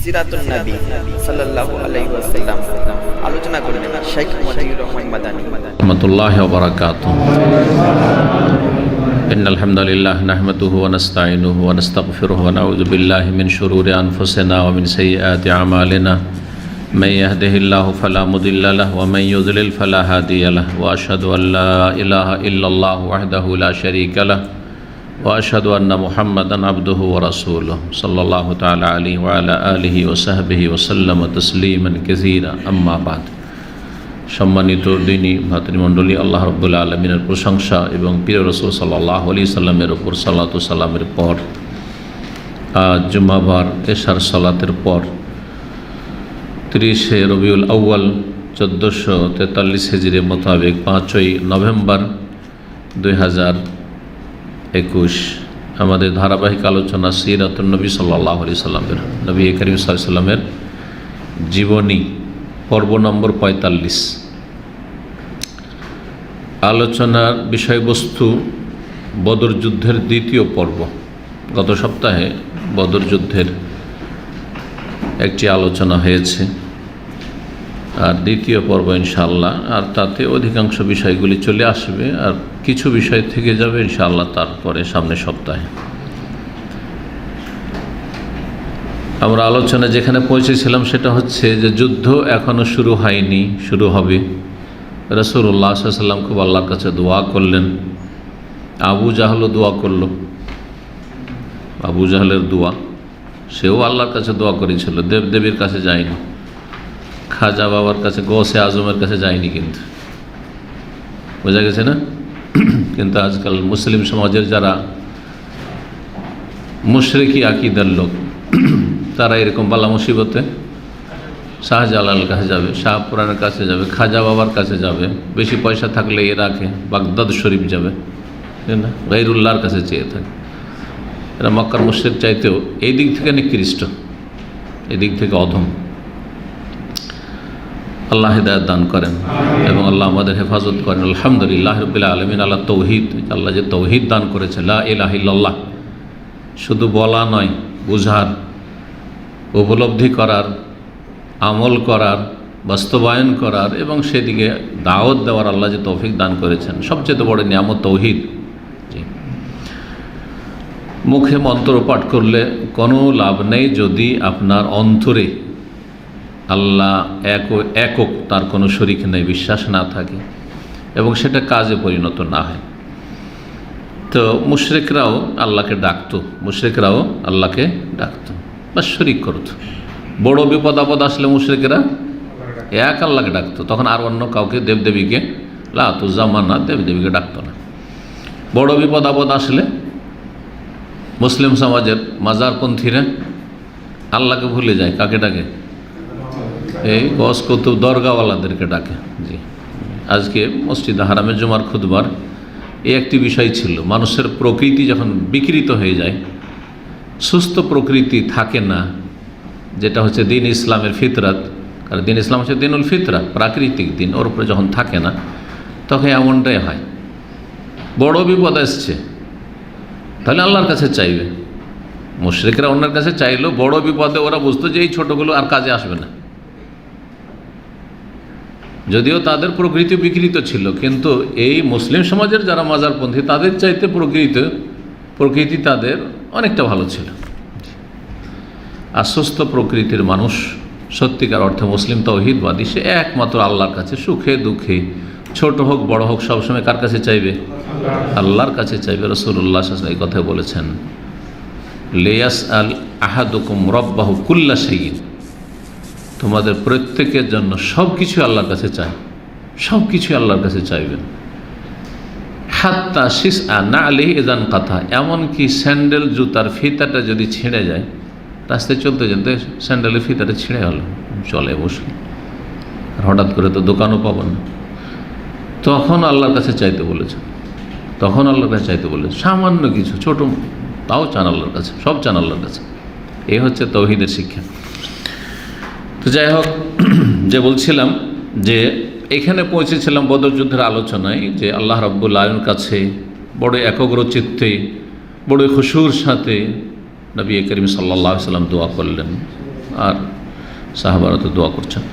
সিরাতুন নবী সাল্লাল্লাহু আলাইহি ওয়াসাল্লাম আলোচনা করবেন শেখ মতিউর রহমান মাদানী রাহমাতুল্লাহি ওয়া বারাকাতুহু। ইন্নাল হামদালিল্লাহ নাহমাদুহু ওয়া নাস্তাঈনুহু ওয়া নাস্তাগফিরুহু ওয়া নাউযু বিল্লাহি মিন শুরুরি আনফুসিনা ওয়া মিন সাইয়্যাতি আমালিনা মান ইয়াহদিহিল্লাহু ফালা মুদিল্লা লাহু ওয়া মান ইউদ্লিল ফালা হাদিয়া লাহু ওয়া আশহাদু আল লা ইলাহা ইল্লাল্লাহু ওয়াহদাহু লা শারীকা লাহু ওয়া আশহাদু আন্না মুহাম্মাদান আবদুহু ওয়া রাসূলুহু সাল্লাল্লাহু তাআলা আলাইহি ওয়া আলা আলিহি ওয়া সাহবিহি ওয়া সাল্লামা তাসলিমান কাসীরা আম্মা বাদ। সম্মানিত দিনী ভাতৃমণ্ডলী, আল্লাহ রাব্বুল আলামিনের প্রশংসা এবং প্রিয় রাসূল সাল্লাল্লাহু আলাইহি সাল্লামের উপর সালাত ও সালামের পর আজ জুমাবার এশার সালাতের পর 30শে রবিউল আউয়াল 1443 হিজরি মোতাবেক 5ই নভেম্বর 2021 আমাদের ধারাবাহিক আলোচনা সিরাতুন নবী সাল্লাল্লাহু আলাইহি সাল্লামের, নবী করিম সাল্লাল্লাহু আলাইহি সাল্লামের জীবনী, পর্ব নম্বর 45। আলোচনার বিষয়বস্তু বদর যুদ্ধের দ্বিতীয় পর্ব। গত সপ্তাহে বদর যুদ্ধের একটি আলোচনা হয়েছে, আর দ্বিতীয় পর্ব ইনশাআল্লাহ, আর তাতে অধিকাংশ বিষয়গুলি চলে আসবে, আর কিছু বিষয় থেকে যাবে ইনশাআল্লাহ তারপরে সামনের সপ্তাহে। আমরা আলোচনা যেখানে পৌঁছেছিলাম সেটা হচ্ছে যে যুদ্ধ এখনও শুরু হয়নি, শুরু হবে। রাসূলুল্লাহ সাল্লাল্লাহু আলাইহি ওয়াসাল্লাম খুব আল্লাহর কাছে দোয়া করলেন। আবু জাহলও দোয়া করল, আবু জাহলের দোয়া, সেও আল্লাহর কাছে দোয়া করেছিল, দেবদেবীর কাছে যায়নি, খাজা বাবার কাছে, গৌসে আজমের কাছে যায়নি, কিন্তু বোঝা গেছে না। কিন্তু আজকাল মুসলিম সমাজের যারা মুশরিকি আকীদার লোক, তারা এরকম বালা মুসিবতে শাহজালালের কাছে যাবে, শাহপুরানের কাছে যাবে, খাজা বাবার কাছে যাবে, বেশি পয়সা থাকলে রাখে বাগদাদ শরীফ যাবে, না গায়রুল্লাহর কাছে চেয়ে থাকে। এরা মক্কার মুশরিক চাইতেও এই দিক থেকে নিকৃষ্ট, এই দিক থেকে অধম। আল্লাহ হিদায়াত দান করেন এবং আল্লাহ আমাদের হেফাজত করেন। আলহামদুলিল্লাহ রাব্বিল আলামিন আলা তৌহিদ। আল্লাহ যে তৌহিদ দান করেছে, লা ইলাহা ইল্লাল্লাহ, শুধু বলা নয়, বুঝার, উপলব্ধি করার, আমল করার, বাস্তবায়ন করার এবং সেদিকে দাওয়াত দেওয়ার আল্লাহ যে তৌফিক দান করেছেন, সবচেয়ে বড় নিয়ামত তৌহিদ। মুখে মন্ত্র পাঠ করলে কোনো লাভ নেই যদি আপনার অন্তরে আল্লাহ একক, তার কোনো শরীক নেই, বিশ্বাস না থাকে এবং সেটা কাজে পরিণত না হয়। তো মুশরিকরাও আল্লাহকে ডাকতো, মুশরিকরাও আল্লাহকে ডাকতো, বা শরীক করতো। বড় বিপদ আপদ আসলে মুশরিকরা এক আল্লাহকে ডাকতো, তখন আর অন্য কাউকে, দেবদেবীকে, লাতু জামানা, দেবদেবীকে ডাকতো না। বড় বিপদ আপদ আসলে মুসলিম সমাজের মাজারপন্থীরা আল্লাহকে ভুলে যায়, কাকে ডাকে? এই গস কুতুব দরগাওয়ালাদেরকে ডাকে। জি, আজকে মসজিদ হারামের জুমার খুতবার এই একটি বিষয় ছিল, মানুষের প্রকৃতি যখন বিকৃত হয়ে যায়, সুস্থ প্রকৃতি থাকে না, যেটা হচ্ছে দিন ইসলামের ফিতরাত, কারণ দিন ইসলাম হচ্ছে দিনুল ফিতরা, প্রাকৃতিক দিন, ওর উপরে যখন থাকে না তখন এমনটাই হয়। বড় বিপদ আসছে, তাহলে আল্লাহর কাছে চাইবে। মুশরিকরা অন্যের কাছে চাইলেও বড় বিপদে ওরা বুঝতো যে এই ছোটোগুলো আর কাজে আসবে না, যদিও তাদের প্রকৃতি বিকৃত ছিল, কিন্তু এই মুসলিম সমাজের যারা মাজারপন্থী তাদের চাইতে প্রকৃতি তাদের অনেকটা ভালো ছিল। আশ্বস্ত প্রকৃতির মানুষ, সত্যিকার অর্থে মুসলিম তাওহীদবাদী, সে একমাত্র আল্লাহর কাছে সুখে দুঃখে, ছোট হোক বড় হোক, সবসময় কার কাছে চাইবে? আল্লাহর কাছে চাইবে। রাসূলুল্লাহ সাল্লাল্লাহু আলাইহি ওয়াসাল্লাম এই কথা বলেছেন, লিয়াসআল আহাদুকুম রাব্বাহু কুল্লা শাইইন, তোমাদের প্রত্যেকের জন্য সব কিছু আল্লাহর কাছে চাই, সব কিছু আল্লাহর কাছে চাইবেন। হাত্তা শিসআ নাআলিহি ইযান কাতা, এমনকি স্যান্ডেল জুতার ফিতাটা যদি ছিঁড়ে যায়, রাস্তায় চলতে চলতে স্যান্ডেলের ফিতাটা ছিঁড়ে হলো, চলে বসে, আর হঠাৎ করে তো দোকানও পাবেন না, তখন আল্লাহর কাছে চাইতে বলেছে, তখন আল্লাহর কাছে চাইতে বলেছে। সামান্য কিছু ছোট, তাও চান আল্লাহর কাছে, সব চান আল্লাহর কাছে। এই হচ্ছে তাওহীদের শিক্ষা। তো যাই হোক, যে বলছিলাম যে এখানে পৌঁছেছিলাম বদর যুদ্ধের আলোচনায়, যে আল্লাহ রাব্বুল আলামিনের কাছে বড় একগ্র চিত্তে, বড় খুশুর সাথে নবী করিম সাল্লাল্লাহু আলাইহি ওয়াসাল্লাম দোয়া করলেন। আর সাহাবারা তো দোয়া করছেন।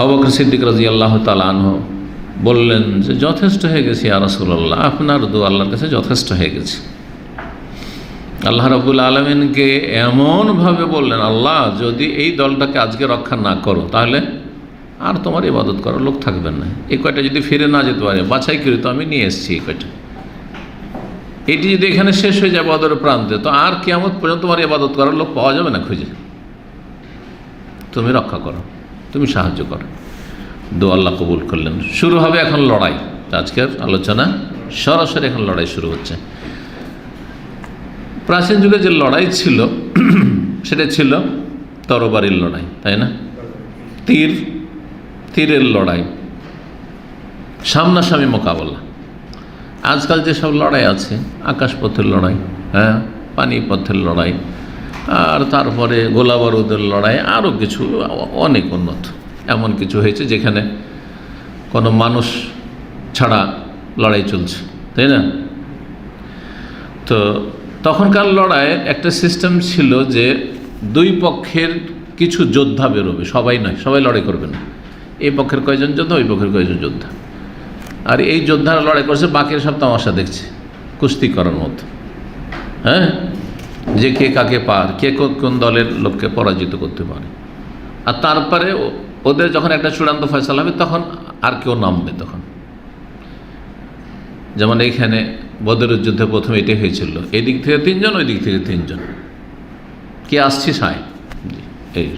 আবু বকর সিদ্দিক রাদিয়াল্লাহু তাআলা আনহু বললেন যে যথেষ্ট হয়ে গেছে ইয়া রাসূলুল্লাহ, আপনার দোয়া আল্লাহর কাছে যথেষ্ট হয়ে গেছে। আল্লাহ রাব্বুল আলামিনকে এমনভাবে বললেন, আল্লাহ যদি এই দলটাকে আজকে রক্ষা না করো তাহলে আর তোমার ইবাদত করার লোক থাকবেন না। এই কয়টা যদি ফিরে না যেতে পারে, বাছাই করে তো আমি নিয়ে এসেছি এই কয়টা, এটি যদি এখানে শেষ হয়ে যায় বদরের প্রান্তে, তো আর কিয়ামত পর্যন্ত তোমার ইবাদত করার লোক পাওয়া যাবে না খুঁজে। তুমি রক্ষা করো, তুমি সাহায্য করো। দোয়া আল্লাহ কবুল করলেন। শুরু হবে এখন লড়াই। আজকের আলোচনা সরাসরি এখন লড়াই শুরু হচ্ছে। প্রাচীন যুগে যে লড়াই ছিল সেটা ছিল তরবারির লড়াই, তাই না? তীরের লড়াই, সামনাসামনি মোকাবেলা। আজকাল যেসব লড়াই আছে, আকাশপথের লড়াই, হ্যাঁ, পানিপথের লড়াই, আর তারপরে গোলাবারুদের লড়াই, আরও কিছু অনেক উন্নত এমন কিছু হয়েছে যেখানে কোনো মানুষ ছাড়া লড়াই চলছে, তাই না? তো তখনকার লড়াইয়ের একটা সিস্টেম ছিল যে দুই পক্ষের কিছু যোদ্ধা বেরোবে, সবাই নয়, সবাই লড়াই করবে না। এই পক্ষের কয়জন যোদ্ধা, ওই পক্ষের কয়জন যোদ্ধা, আর এই যোদ্ধারা লড়াই করছে, বাকির সব তামাশা দেখছে, কুস্তি করার মতো, হ্যাঁ, যে কে কাকে পার, কে কোন দলের লোককে পরাজিত করতে পারে। আর তারপরে ওদের যখন একটা চূড়ান্ত ফয়সালা হবে তখন আর কেউ নামবে। তখন যেমন এইখানে বদরের যুদ্ধে প্রথমে এটাই হয়েছিল, এই দিক থেকে তিনজন, ওই দিক থেকে তিনজন, কে আসছি সাই এই।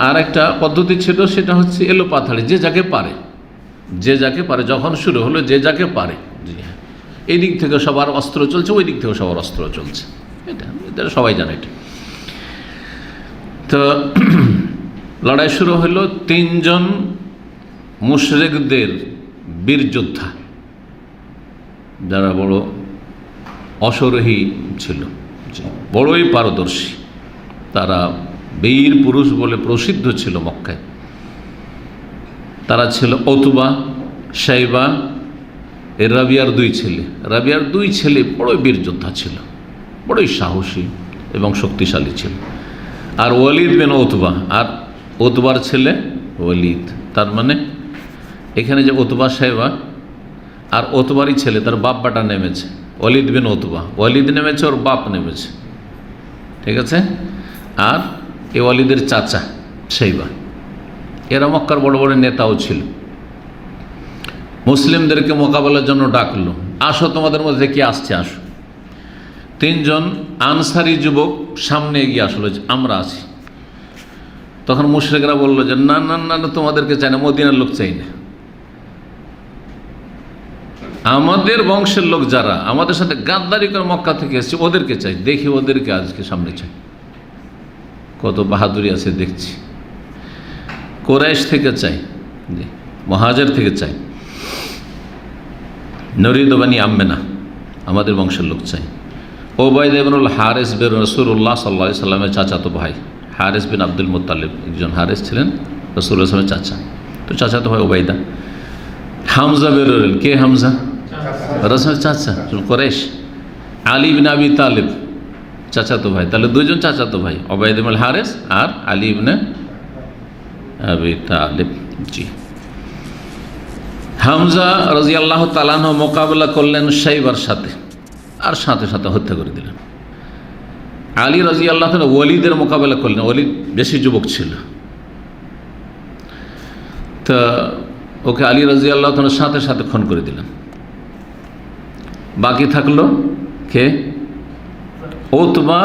আর একটা পদ্ধতি ছিল, সেটা হচ্ছে এলো পাথাড়ি, যে যাকে পারে, যখন শুরু হলো যে যাকে পারে। জি হ্যাঁ, এই দিক থেকে সবার অস্ত্র চলছে, ওই দিক থেকে সবার অস্ত্র চলছে, এটা সবাই জানে এটা। তো লড়াই শুরু হলো, তিনজন মুশরিকদের বীর যোদ্ধা যারা বড় অশ্বারোহী ছিল, বড়ই পারদর্শী, তারা বীর পুরুষ বলে প্রসিদ্ধ ছিল মক্কায়। তারা ছিল উতবা, শাইবা, রাবিয়ার দুই ছেলে বড়ই বীর যোদ্ধা ছিল, বড়ই সাহসী এবং শক্তিশালী ছিল। আর ওয়ালিদ বিন উতবা, আর উতবার ছেলে ওয়ালিদ। তার মানে এখানে যে উতবা, শাইবা আর উতবারই ছেলে, তার বাপ বাটা নেমেছে, ওয়ালিদ বিন উতবা, ওয়ালিদ নেমেছে, ওর বাপ নেমেছে, ঠিক আছে। আর এ ওয়ালিদের চাচা শাইবা, এরা মক্কার বড় বড় নেতাও ছিল। মুসলিমদেরকে মোকাবেলার জন্য ডাকলো, আসো তোমাদের মধ্যে কি আসছে, আসো। তিনজন আনসারি যুবক সামনে এগিয়ে আসলো, আমরা আছি। তখন মুশরিকরা বললো যে না না না, তোমাদেরকে চাই না, মদিনার লোক চাই না, আমাদের বংশের লোক যারা আমাদের সাথে গাদ্দারি করে মক্কা থেকে এসেছে ওদেরকে চাই, দেখি ওদেরকে আজকে সামনে চাই। কত বাহাদুরি আছে দেখছি। কুরাইশ থেকে চাই, জি, মুহাজির থেকে চাই, নরিদ বানি আম্মেনা, আমাদের বংশের লোক চাই। ওবায়দা ইবনুল হারিস বিন রাসূলুল্লাহ সাল্লাল্লাহু আলাইহি সাল্লামের চাচাতো ভাই, হারিস বিন আব্দুল মুত্তালিব, একজন হারিস ছিলেন রাসূলুল্লাহ সাল্লাল্লাহু আলাইহি চাচা, তো চাচাতো ভাই ওবায়দা। হামজা বেরোলেন, কে হামজা? রাসূলের চাচা, কুরাইশ। আলী ইবনে আবি তালিব, চাচাতো ভাই, তাহলে দুইজন চাচাতো ভাই, ওবায়দা ইবনুল হারিস আর আলী ইবনে আবি তালিব। জি, হামজা রাদিয়াল্লাহু তাআলা আনহু মোকাবেলা করলেন শাইবার সাথে, আর সাথে সাথে হত্যা করে দিলেন। আলী রাদিয়াল্লাহু তাআলা ওয়ালিদের মোকাবেলা করলেন, ওয়ালিদ বেশি যুবক ছিল, তা ওকে আলী রাদিয়াল্লাহু তাআলা সাথে সাথে খুন করে দিলেন। বাকি থাকলো কে? উতবা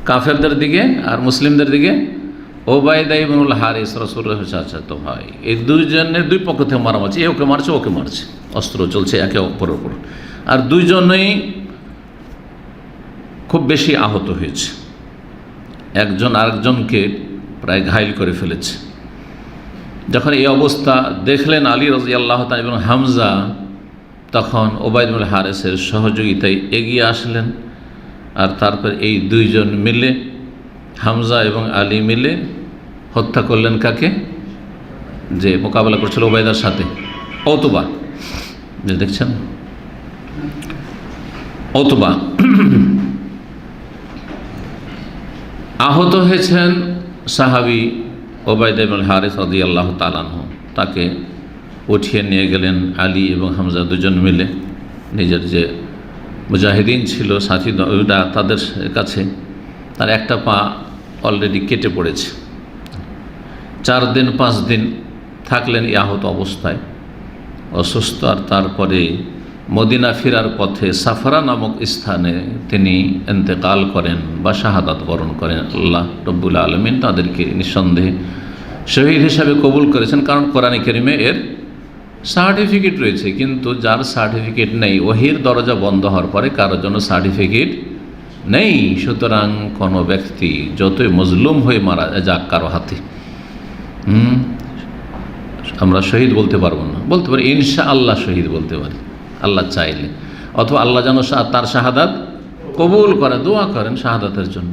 কাফেরদের দিকে, আর মুসলিমদের দিকে ওবায়দা ইবনুল হারিস, রাসূলুল্লাহর চাচাতো ভাই। এই দুইজনের দুই পক্ষ থেকে মারামারি, এ ওকে মারছে, ওকে মারছে, অস্ত্র চলছে একে অপরের উপর, আর দুইজনেই খুব বেশি আহত হয়েছে, একজন আরেকজনকে প্রায় ঘায়েল করে ফেলেছে। যখন এই অবস্থা দেখলেন আলী রাদিয়াল্লাহু তাআলা এবং হামজা, তখন ওবায়দা ইবনুল হারিসের সহযোগিতায় এগিয়ে আসলেন, আর তারপর এই দুইজন মিলে, হামজা এবং আলী মিলে হত্যা করলেন কাকে? যে মোকাবেলা করছিল ওবায়দার সাথে, উতবা, যে দেখছেন উতবা। আহত হয়েছেন সাহাবী ওবায়দা ইবনে হারিস রাদিয়াল্লাহু তাআলা আনহু। তাকে উঠিয়ে নিয়ে গেলেন আলী এবং হামজা দুজন মিলে, নিজের যে মুজাহিদিন ছিল সাথী তাদের কাছে। তার একটা পা অলরেডি কেটে পড়েছে। 4 দিন 5 দিন থাকলেন এই আহত অবস্থায়, অসুস্থ। আর তারপরে মদিনা ফেরার পথে সাফরা নামক স্থানে তিনি ইন্তেকাল করেন বা শাহাদাত বরণ করেন। আল্লাহ রব্বুল আলামিন তাদেরকে নিঃসন্দেহে শহীদ হিসাবে কবুল করেছেন, কারণ কোরআনে কারিমে এর সার্টিফিকেট রয়েছে। কিন্তু যার সার্টিফিকেট নেই, ওহির দরজা বন্ধ হওয়ার পরে কারোর জন্য সার্টিফিকেট নেই। সুতরাং কোনো ব্যক্তি যতই মজলুম হয়ে মারা যাক কারো হাতে, আমরা শহীদ বলতে পারবো না, বলতে পারি ইনশাআল্লাহ শহীদ বলতে পারি আল্লাহ চাইলে, অথবা আল্লাহ যেন তার শাহাদাত কবুল করে, দোয়া করেন শাহাদাতের জন্য।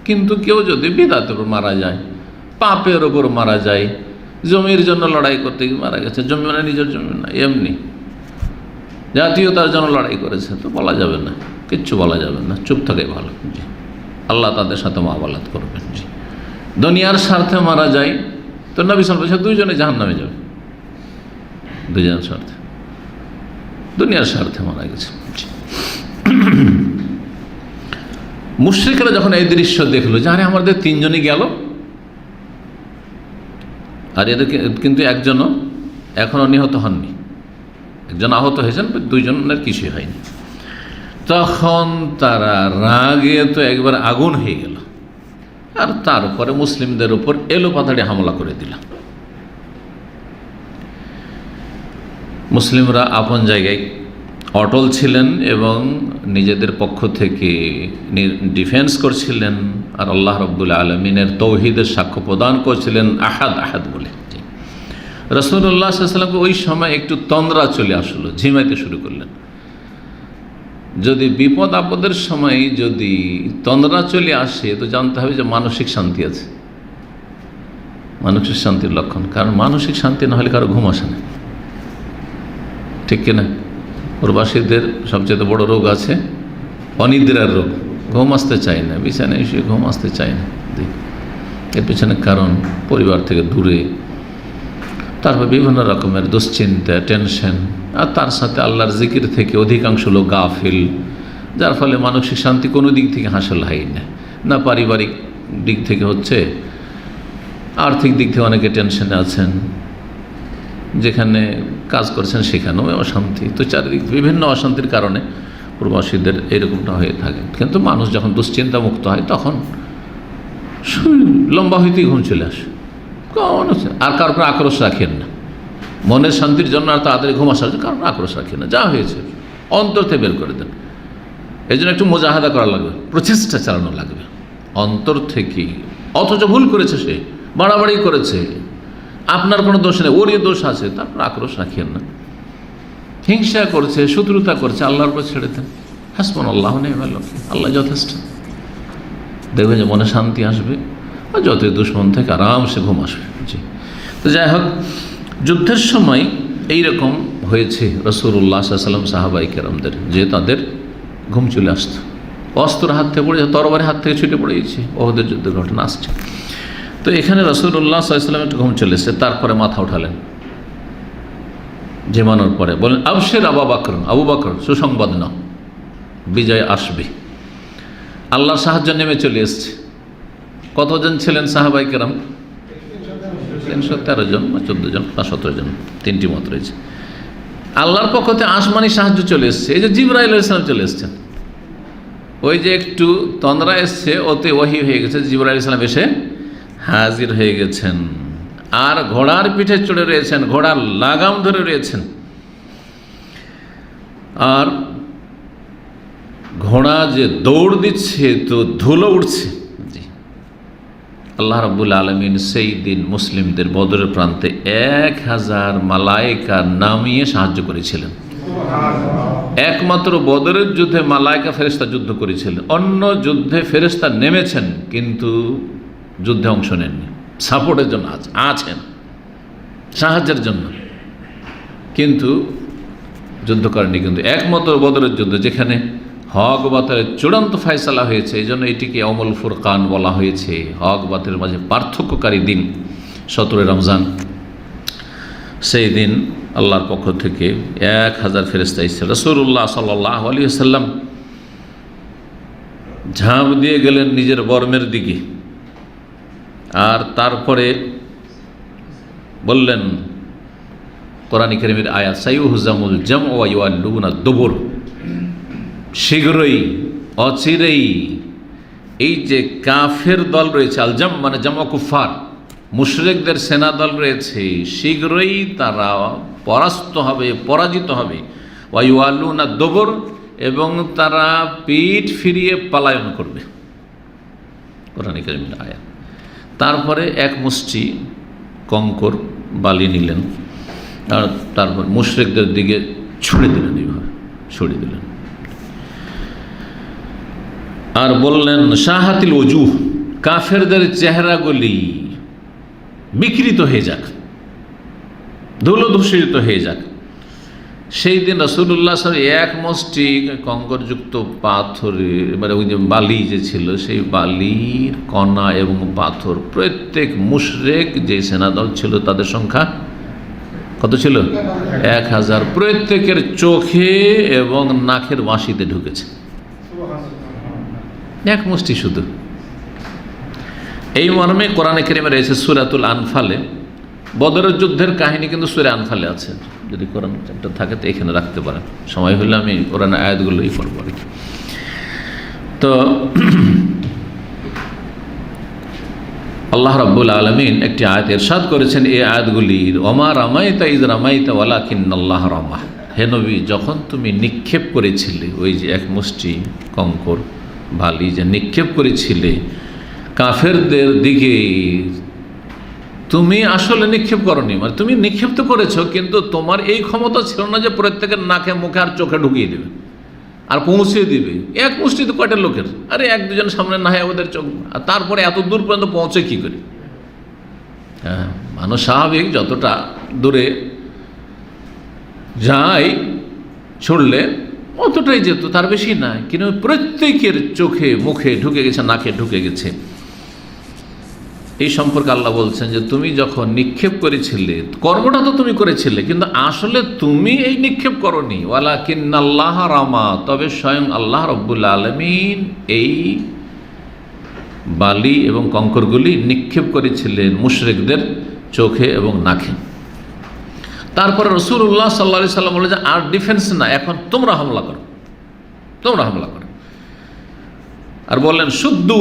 কিন্তু কেউ যদি বিদআতের উপর মারা যায়, পাপের ওপর মারা যায়, জমির জন্য লড়াই করতে গিয়ে মারা গেছে, জমি মানে নিজের জমি না, এমনি জাতীয়তার জন্য লড়াই করেছে, তো বলা যাবে না, কিচ্ছু বলা যাবে না, চুপ থাকাই ভালো। জি, আল্লাহ তাদের সাথে মুআমালাত করবেন। জি, দুনিয়ার স্বার্থে মারা যায় তো নবী সাল্লাল্লাহু আলাইহি ওয়াসাল্লাম দুইজনে জাহান্নামে যাবে, দুইজনের স্বার্থে, দুনিয়ার স্বার্থে মারা গেছে। মুশরিকরা যখন এই দৃশ্য দেখলো যে আরে আমাদের 3 জনই গেল, আর এদের কিন্তু একজনও এখনও নিহত হননি, একজন আহত হয়েছেন, 2 জনের কিছুই হয়নি। তখন তারা রাগে তো একবার আগুন হয়ে গেল, আর তারপরে মুসলিমদের উপর এলোপাতাড়ি হামলা করে দিল। মুসলিমরা আপন জায়গায় অটল ছিলেন এবং নিজেদের পক্ষ থেকে ডিফেন্স করছিলেন, আর আল্লাহ রাব্বুল আলামিনের তৌহিদের সাক্ষ্য প্রদান করছিলেন আহাদ আহাদ বলে। রাসূলুল্লাহ সাল্লাল্লাহু আলাইহি ওয়াসাল্লামকে ওই সময় একটু তন্দ্রা চলে আসলো, ঝিমাইতে শুরু করলেন। যদি বিপদ আপদের সময় যদি তন্দ্রা চলে আসে তো জানতে হবে যে মানসিক শান্তি আছে, মানসিক শান্তির লক্ষণ। কারণ মানসিক শান্তি না হলে কারো ঘুম আসে না, ঠিক কিনা? প্রবাসীদের সবচেয়ে বড় রোগ আছে অনিদ্রার রোগ, ঘুম আসতে চায় না, বিছানায় এসে ঘুম আসতে চায় না। এর পেছনে কারণ পরিবার থেকে দূরে, তারপর বিভিন্ন রকমের দুশ্চিন্তা, টেনশন, আর তার সাথে আল্লাহর জিকির থেকে অধিকাংশ লোক গাফিল, যার ফলে মানসিক শান্তি কোনো দিক থেকে হাসিল হয় না। না পারিবারিক দিক থেকে হচ্ছে, আর্থিক দিক থেকে অনেকে টেনশনে আছেন, যেখানে কাজ করছেন সেখানেও অশান্তি। তো চারিদিক বিভিন্ন অশান্তির কারণে প্রবাসীদের এরকমটা হয়ে থাকে। কিন্তু মানুষ যখন দুশ্চিন্তা মুক্ত হয় তখন লম্বা হইতেই ঘুম চলে আসে, আর কারোর উপর আক্রোশ রাখেন না, মনের শান্তির জন্য আর তাড়াতাড়ি ঘুম আসার জন্য কারোর আক্রোশ রাখেন না, যা হয়েছে অন্তর থেকে বের করে দেন। এই জন্য একটু মুজাহাদা করা লাগবে, প্রচেষ্টা চালানো লাগবে অন্তর থেকে। অথচ ভুল করেছে, সে বাড়াবাড়ি করেছে, আপনার কোনো দোষ নেই, ওরই দোষ আছে, তারপর আক্রোশ রাখেন না। হিংসা করছে, শত্রুতা করছে, আল্লাহর উপর ছেড়ে দেন। হাসবুনাল্লাহু ওয়া নি'মাল ওয়াকিল, আল্লাহ যথেষ্ট। দেখবেন যে মনে শান্তি আসবে, আর যতই দুশ্মন থেকে আরামসে ঘুম আসবে। জি, তো যাই হোক, যুদ্ধের সময় এইরকম হয়েছে রাসূলুল্লাহ সাল্লাল্লাহু আলাইহি ওয়াসাল্লাম সাহাবায়ে কেরামদের, যে তাদের ঘুম চলে আসতো, অস্ত্র হাত থেকে পড়ে, তরবারি হাত থেকে ছুটে পড়ে গেছে, ওদের যুদ্ধের ঘটনা আসছে। তো এখানে রাসূলুল্লাহ সাল্লাল্লাহু আলাইহি ওয়াসাল্লাম একটু ঘুম চলে এসেছে, তারপরে মাথা উঠালেন জিমানোর পরে, বলেন আবশির আবু বকর, আবু বকর সুসংবাদ নাও, বিজয় আসবে, আল্লাহর সাহায্য নেমে চলে এসছে। কতজন ছিলেন সাহাবায়ে কেরাম? 313 জন বা 14 জন বা 17 জন, 3টি মত রয়েছে। আল্লাহর পক্ষ থেকে আসমানি সাহায্য চলে এসছে। এই যে জিবরাইল আলাইহিস সালাম চলে এসছেন, ওই যে একটু তন্দ্রা এসছে, ওতে ওহী হয়ে গেছে, জিবরাইল আলাইহিস সালাম এসে হাজির হয়ে গেছেন, আর ঘোড়ার পিঠে চড়ে রয়েছেন, ঘোড়ার লাগাম ধরে রয়েছেন, আর ঘোড়া যে দৌড় দিচ্ছে তো ধুলো উঠছে। জি, আল্লাহ রাব্বুল আলামিন সেই দিন মুসলিমদের বদরের প্রান্তে 1000 মালায়েকা নামিয়ে সাহায্য করেছিলেন। একমাত্র বদরের যুদ্ধে মালায়েকা ফেরেশতা যুদ্ধ করেছিলেন, অন্য যুদ্ধে ফেরেশতা নেমেছেন কিন্তু যুদ্ধে অংশ নেননি, সাপোর্টের জন্য আছেন, সাহায্যের জন্য, কিন্তু যুদ্ধ করেননি। কিন্তু একমাত্র বদরের যুদ্ধ, যেখানে হক বাতিলের চূড়ান্ত ফয়সালা হয়েছে। এই জন্য এটিকে ইয়াউমুল ফুরকান বলা হয়েছে, হক বাতিলের মাঝে পার্থক্যকারী দিন 17 রমজান। সেই দিন আল্লাহর পক্ষ থেকে 1000 ফেরেশতা এসেছে। রাসূলুল্লাহ সাল্লাল্লাহু আলাইহি ওয়াসাল্লাম ঝাঁপ দিয়ে গেলেন নিজের বর্মের দিকে, আর তারপরে বললেন কোরআন কারীমের আয়াত, সাইয়ুহজামুল জামউ ওয়া ইউআল্লুনা দুবুর, শীঘ্রই অচিরেই এই যে কাফের দল রয়েছে, আল জাম মানে জামউ কুফার, মুশরিকদের সেনা দল রয়েছে, শীঘ্রই তারা পরাস্ত হবে, পরাজিত হবে। ওয়া ইউআল্লুনা দুবুর, এবং তারা পিঠ ফিরিয়ে পলায়ন করবে। কোরআন কারীমের আয়াত। তারপরে এক মুষ্টি কঙ্কর বালি নিলেন, আর তারপর মুশরিকদের দিকে ছুড়ে দিলেন, এইভাবে ছুড়ে দিলেন, আর বললেন শাহাতিল ওজুহ, কাফেরদের চেহারাগুলি বিকৃত হয়ে যাক, ধুলোধূসরিত হয়ে যাক। সেই দিন রাসূলুল্লাহ এক মুষ্টি কঙ্করযুক্ত পাথরের, মানে ওই যে বালি যে ছিল, সেই বালির কণা এবং পাথর প্রত্যেক মুশরিক যে সেনাদল ছিল তাদের সংখ্যা কত ছিল? 1000। প্রত্যেকের চোখে এবং নাকের বাঁশিতে ঢুকেছে, এক মুষ্টি শুধু। এই মর্মে কোরআনে কারীমে রয়েছে সূরাতুল আনফালে, বদরের যুদ্ধের কাহিনী কিন্তু সূরা আনফালে আছে। যদি কোরআন চ্যাপ্টার থাকে তো এখানে রাখতে পারেন, সময় হলে আমি কোরআন আয়াতগুলোই পড়ব আর কি। তো আল্লাহ রাব্বুল আলামিন একটি আয়াত ইরশাদ করেছেন, এই আয়াতগুলির, ওমা রামাইতা ইয রামাইতা ওয়ালাকিন্নাল্লাহ রামা, হে নবী যখন তুমি নিক্ষেপ করেছিলে, ওই যে এক মুষ্টি কঙ্কর বালি যে নিক্ষেপ করেছিলে কাফেরদের দিকে, তুমি আসলে নিক্ষেপ করনি, মানে তুমি নিক্ষেপ তো করেছো, কিন্তু তোমার এই ক্ষমতা ছিল না যে প্রত্যেকের নাকে মুখে আর চোখে ঢুকিয়ে দেবে আর পৌঁছে দিবে। এক মুষ্টি তো কয়টা লোকের, আরে এক দুজন সামনে না হয় ওদের চোখ, আর তারপরে এত দূর পর্যন্ত পৌঁছে কি করে? হ্যাঁ, মানুষ স্বাভাবিক যতটা দূরে যায় ছুড়লে অতটাই যেত, তার বেশি না, কিন্তু প্রত্যেকের চোখে মুখে ঢুকে গেছে, নাকে ঢুকে গেছে। এই সম্পর্কে আল্লাহ বলছেন যে তুমি যখন নিক্ষেপ করেছিলে, কর্মটা তো তুমি করেছিলে, কিন্তু আসলে তুমি এই নিক্ষেপ করনি। ওয়ালাকিন্নাল্লাহ রামা, তবে স্বয়ং আল্লাহ রাব্বুল আলামিন এই বালি এবং কঙ্করগুলি নিক্ষেপ করেছিলেন মুশরিকদের চোখে এবং নাকে। তারপরে রাসূলুল্লাহ সাল্লাল্লাহু আলাইহি সাল্লাম বলে যে আর ডিফেন্স না, এখন তোমরা হামলা করো, তোমরা হামলা করো। আর বললেন শুদ্ধু,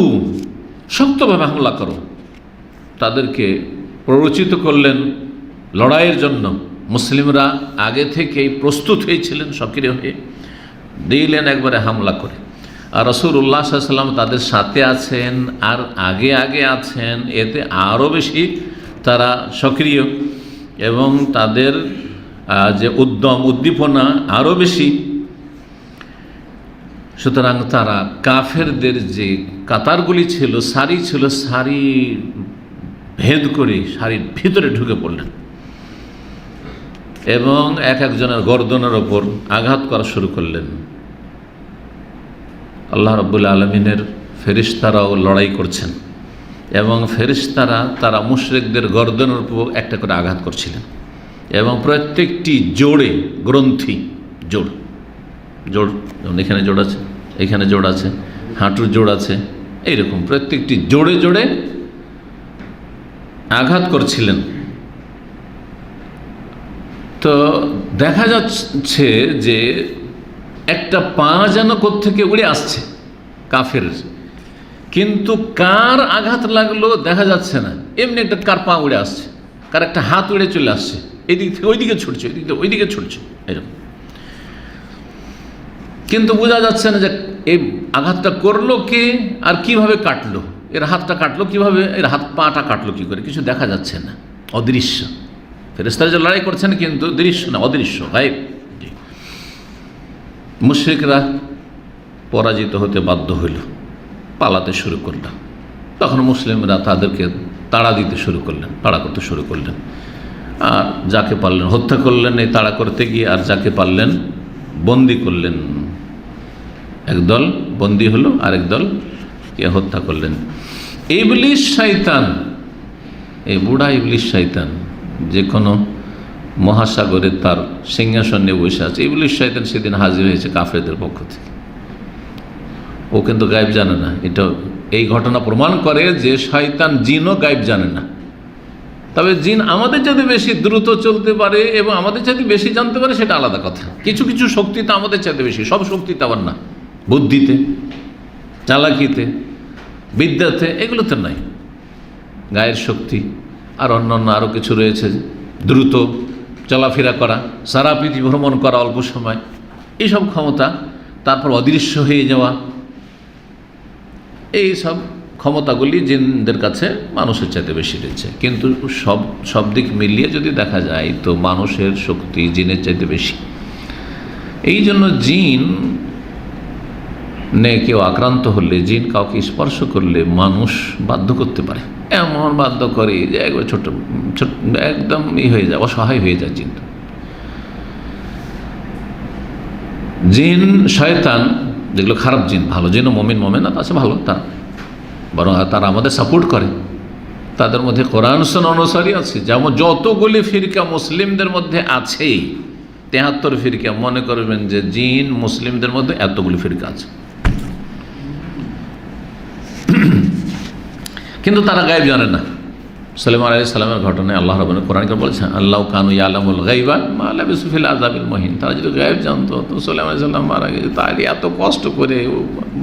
শক্তভাবে হামলা করো। তাদেরকে প্ররোচিত করলেন লড়াইয়ের জন্য। মুসলিমরা আগে থেকেই প্রস্তুত হয়েছিলেন, সক্রিয় হয়ে দিলেন একবারে হামলা করে। আর রাসূলুল্লাহ সাল্লাল্লাহু আলাইহি সাল্লাম তাদের সাথে আছেন, আর আগে আগে আছেন, এতে আরও বেশি তারা সক্রিয়, এবং তাদের যে উদ্যম উদ্দীপনা আরও বেশি। সুতরাং তারা কাফেরদের যে কাতারগুলি ছিল, সারি ছিল, সারি ভেদ করে সারির ভিতরে ঢুকে পড়লেন এবং এক একজনের গর্দনের ওপর আঘাত করা শুরু করলেন। আল্লাহ রাব্বুল আলামিনের ফেরেশতারাও লড়াই করছেন, এবং ফেরেশতারা তারা মুশরিকদের গর্দনের উপর একটা করে আঘাত করছিলেন, এবং প্রত্যেকটি জোড়ে গ্রন্থি, জোড় জোড়, যেমন এখানে জোড় আছে, এখানে জোড় আছে, হাঁটুর জোড় আছে, এইরকম প্রত্যেকটি জোড়ে জোড়ে আঘাত করছিলেন। তো দেখা যাচ্ছে যে একটা পা যেন কোত্থেকে উড়ে আসছে কাফের, কিন্তু কার আঘাত লাগলো দেখা যাচ্ছে না। এমনি একটা কার পা উড়ে আসছে, কার একটা হাত উড়ে চলে আসছে, এদিক থেকে ওইদিকে ছুটছে, এদিক থেকে ওইদিকে ছুটছে, এরকম। কিন্তু বোঝা যাচ্ছে না যে এই আঘাতটা করলো কে আর কিভাবে কাটলো, এর হাতটা কাটলো কিভাবে, এর হাত পাটা কাটলো কি করে, কিছু দেখা যাচ্ছে না, অদৃশ্য। ফেরেশতারা যে লড়াই করছেন কিন্তু দৃশ্য না, অদৃশ্য, গায়েব। মুশরিকরা পরাজিত হতে বাধ্য হইল, পালাতে শুরু করল। তখন মুসলিমরা তাদেরকে তাড়া দিতে শুরু করলেন, তাড়া করতে শুরু করলেন, আর যাকে পারলেন হত্যা করলেন এই তাড়া করতে গিয়ে, আর যাকে পারলেন বন্দি করলেন। একদল বন্দী হলো, আরেক দল কে হত্যা করলেন। ইবলিস শয়তান, এই বুড়া ইবলিস শয়তান যে কোনো মহাসাগরে তার সিংহাসন নিয়ে বসে আছে, ইবলিস শয়তান সেদিন হাজির হয়েছে কাফেরদের পক্ষ থেকে। ও কিন্তু গায়েব জানে না। এটা এই ঘটনা প্রমাণ করে যে শয়তান জিনও গায়েব জানে না। তবে জিন আমাদের চাইতে বেশি দ্রুত চলতে পারে এবং আমাদের চাইতে বেশি জানতে পারে, সেটা আলাদা কথা। কিছু কিছু শক্তি তো আমাদের চাইতে বেশি, সব শক্তি তো আবার না। বুদ্ধিতে, চালাকিতে, বিদ্যাতে, এগুলোতে নাই। গায়ের শক্তি আর অন্যান্য আরও কিছু রয়েছে, দ্রুত চলাফেরা করা, সারা পৃথিবী ভ্রমণ করা অল্প সময়, এইসব ক্ষমতা, তারপর অদৃশ্য হয়ে যাওয়া, এই সব ক্ষমতাগুলি জিনদের কাছে মানুষের চাইতে বেশি রয়েছে। কিন্তু সব দিক মিলিয়ে যদি দেখা যায় তো মানুষের শক্তি জিনের চাইতে বেশি। এই জন্য জিন নে কেউ আক্রান্ত হলে, জিন কাউকে স্পর্শ করলে মানুষ বাধ্য করতে পারে, এমন বাধ্য করে যে একবার ছোট একদম হয়ে যায়, অসহায় হয়ে যায় জিন। জিন শয়তান যেগুলো খারাপ জিন, ভালো জিনও মোমেনাত আছে ভালো, তার বরং তারা আমাদের সাপোর্ট করে। তাদের মধ্যে কোরআন সুন্নাহ অনুসারী আছে, যেমন যতগুলি ফিরকা মুসলিমদের মধ্যে আছে, 73 ফিরকা, মনে করবেন যে জিন মুসলিমদের মধ্যে এতগুলি ফিরকা আছে। কিন্তু তারা গায়েব জানে না। সুলাইমান আলাইহিস সালামের ঘটনায় আল্লাহ রাব্বুল কোরআনে বলেছেন, আল্লাহু কানু ইয়ালামুল গায়বা মা লাবিসু ফিল আযাবিল মুহিন। তারা যদি গায়েব জানতো তো সুলাইমান আলাইহিস সালাম মারা গেছে, তাহলে এত কষ্ট করে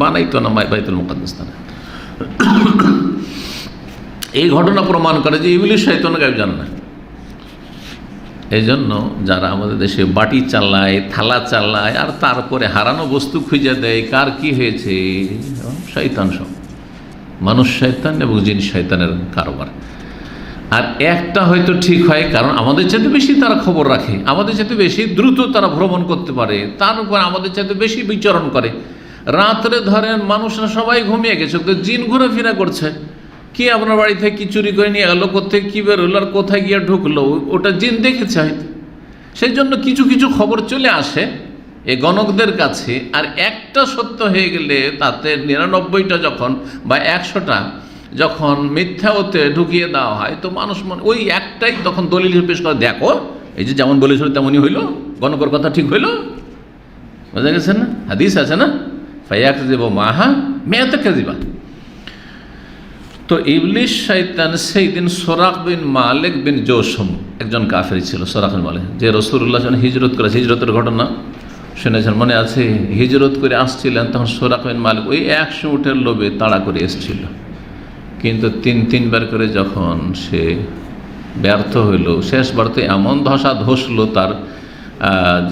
বানাইতো না বাইতুল মুকাদ্দাস। তারা এই ঘটনা প্রমাণ করে যে ইবলিস শয়তান গায়েব জানে না। এই জন্য যারা আমাদের দেশে বাটি চালায়, থালা চালায়, আর তারপরে হারানো বস্তু খুঁজে দেয় কার কি হয়েছে, শয়তান সব, মানুষ শয়তান এবং জিন শয়তানের কারবার। আর একটা হয়তো ঠিক হয়, কারণ আমাদের চাইতে বেশি তারা খবর রাখে, আমাদের চাইতে বেশি দ্রুত তারা ভ্রমণ করতে পারে, তার উপর আমাদের চাইতে বেশি বিচরণ করে। রাত্রে ধরেন মানুষরা সবাই ঘুমিয়ে গেছে, তো জিন ঘোরাফেরা করছে। কি আপনার বাড়ি থেকে কি চুরি করে নিয়ে গেলো, কোথায় কী বেরোলো, আর কোথায় গিয়ে ঢুকলো, ওটা জিন দেখেছে হয়তো। সেই জন্য কিছু কিছু খবর চলে আসে এই গণকদের কাছে, আর একটা সত্য হয়ে গেলে তাতে 99টা যখন বা 100টা যখন মিথ্যা হতে ঢুকিয়ে দেওয়া হয়, তো মানুষ ওই একটাই তখন দলিল পেশ করে, দেখো এই যে যেমন বলেছিল তেমনই হইলো, গণকের কথা ঠিক হইলো। বোঝা গেছে না? হাদিস আছে না, ফায়াক দেব মাহা মেয়াতে কাজিবা। তো ইবলিস শয়তান সেই দিন সোরাক বিন মালিক বিন জৌসম, একজন কাফের ছিল সোরাক বিন মালিক, যে রাসূলুল্লাহ হিজরত করেছে, হিজরতের ঘটনা শুনেছেন, মনে আছে? হিজরত করে আসছিলেন, তখন সোরাক বিন মালিক ওই 100 উটের লোভে তাড়া করে এসেছিল। কিন্তু তিনবার করে যখন সে ব্যর্থ হইল, শেষবার তো এমন ধসা ধসলো তার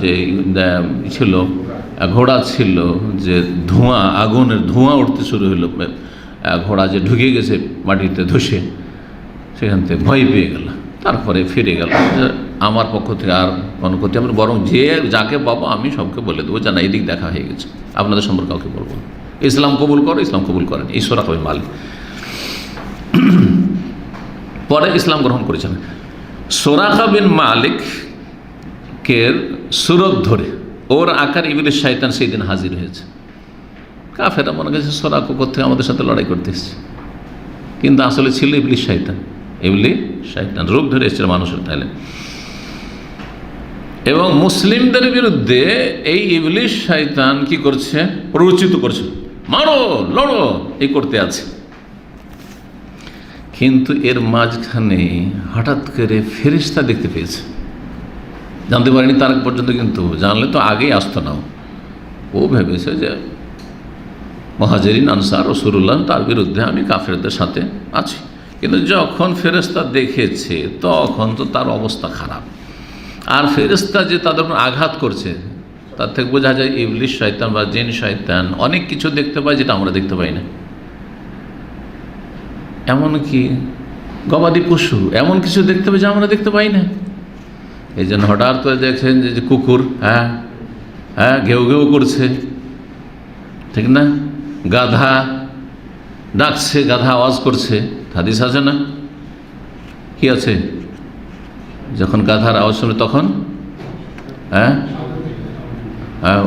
যে ছিল ঘোড়া ছিল, যে আগুনের ধোঁয়া উঠতে শুরু হইল, ঘোড়া যে ঢুকে গেছে মাটিতে ধসে, সেখান থেকে ভয় পেয়ে গেল। তারপরে ফিরে গেল, আমার পক্ষ থেকে আর কোনো ক্ষতি আমরা, বরং যে যাকে পাবো আমি সবকে বলে দেবো, জানা এদিক দেখা হয়ে গেছে, আপনাদের সম্পর্কে কাউকে বলবো না, ইসলাম কবুল করো। ইসলাম কবুল করেন এই সোরাক বিন মালিক, পরে ইসলাম গ্রহণ করেছেন। সোরাক বিন মালিকের সুরত ধরে ওর আকার ইবলিস শয়তান সেই দিন হাজির হয়েছে। কাফেররা মনে করছে সোরাক থেকে আমাদের সাথে লড়াই করতে এসেছে, কিন্তু আসলে ছিল ইবলিস শয়তান। ইবলিস শয়তান রূপ ধরে এসেছিল মানুষের তাইলে, এবং মুসলিমদের বিরুদ্ধে এই ইবলিস শয়তান কি করছে, প্ররোচিত করছে, মারো লড়ো, এই করতে আছে। কিন্তু এর মাঝখানে হঠাৎ করে ফেরেশতা দেখতে পেয়েছে, জানতে পারেনি তার পর্যন্ত, কিন্তু জানলে তো আগেই আসতো না। ও ভেবেছে যে মুহাজিরিন আনসার রাসূলুল্লাহ, তার বিরুদ্ধে আমি কাফেরদের সাথে আছি। কিন্তু যখন ফেরেশতা দেখেছে তখন তো তার অবস্থা খারাপ। আর ফেরেশতা যে তাদের উপর আঘাত করছে, তার থেকে বোঝা যায় ইবলিস শয়তান বা জিন শয়তান অনেক কিছু দেখতে পায় যেটা আমরা দেখতে পাই না। এমনকি গবাদি পশু এমন কিছু দেখতে পাই যা আমরা দেখতে পাই না। এই জন্য হঠাৎ করে দেখছেন যে কুকুর ঘেউ ঘেউ করছে, ঠিক না? গাধা ডাকছে, গাধা আওয়াজ করছে, হাদিস আছে না? কি আছে? যখন গাধার আওয়াজ শুনে তখন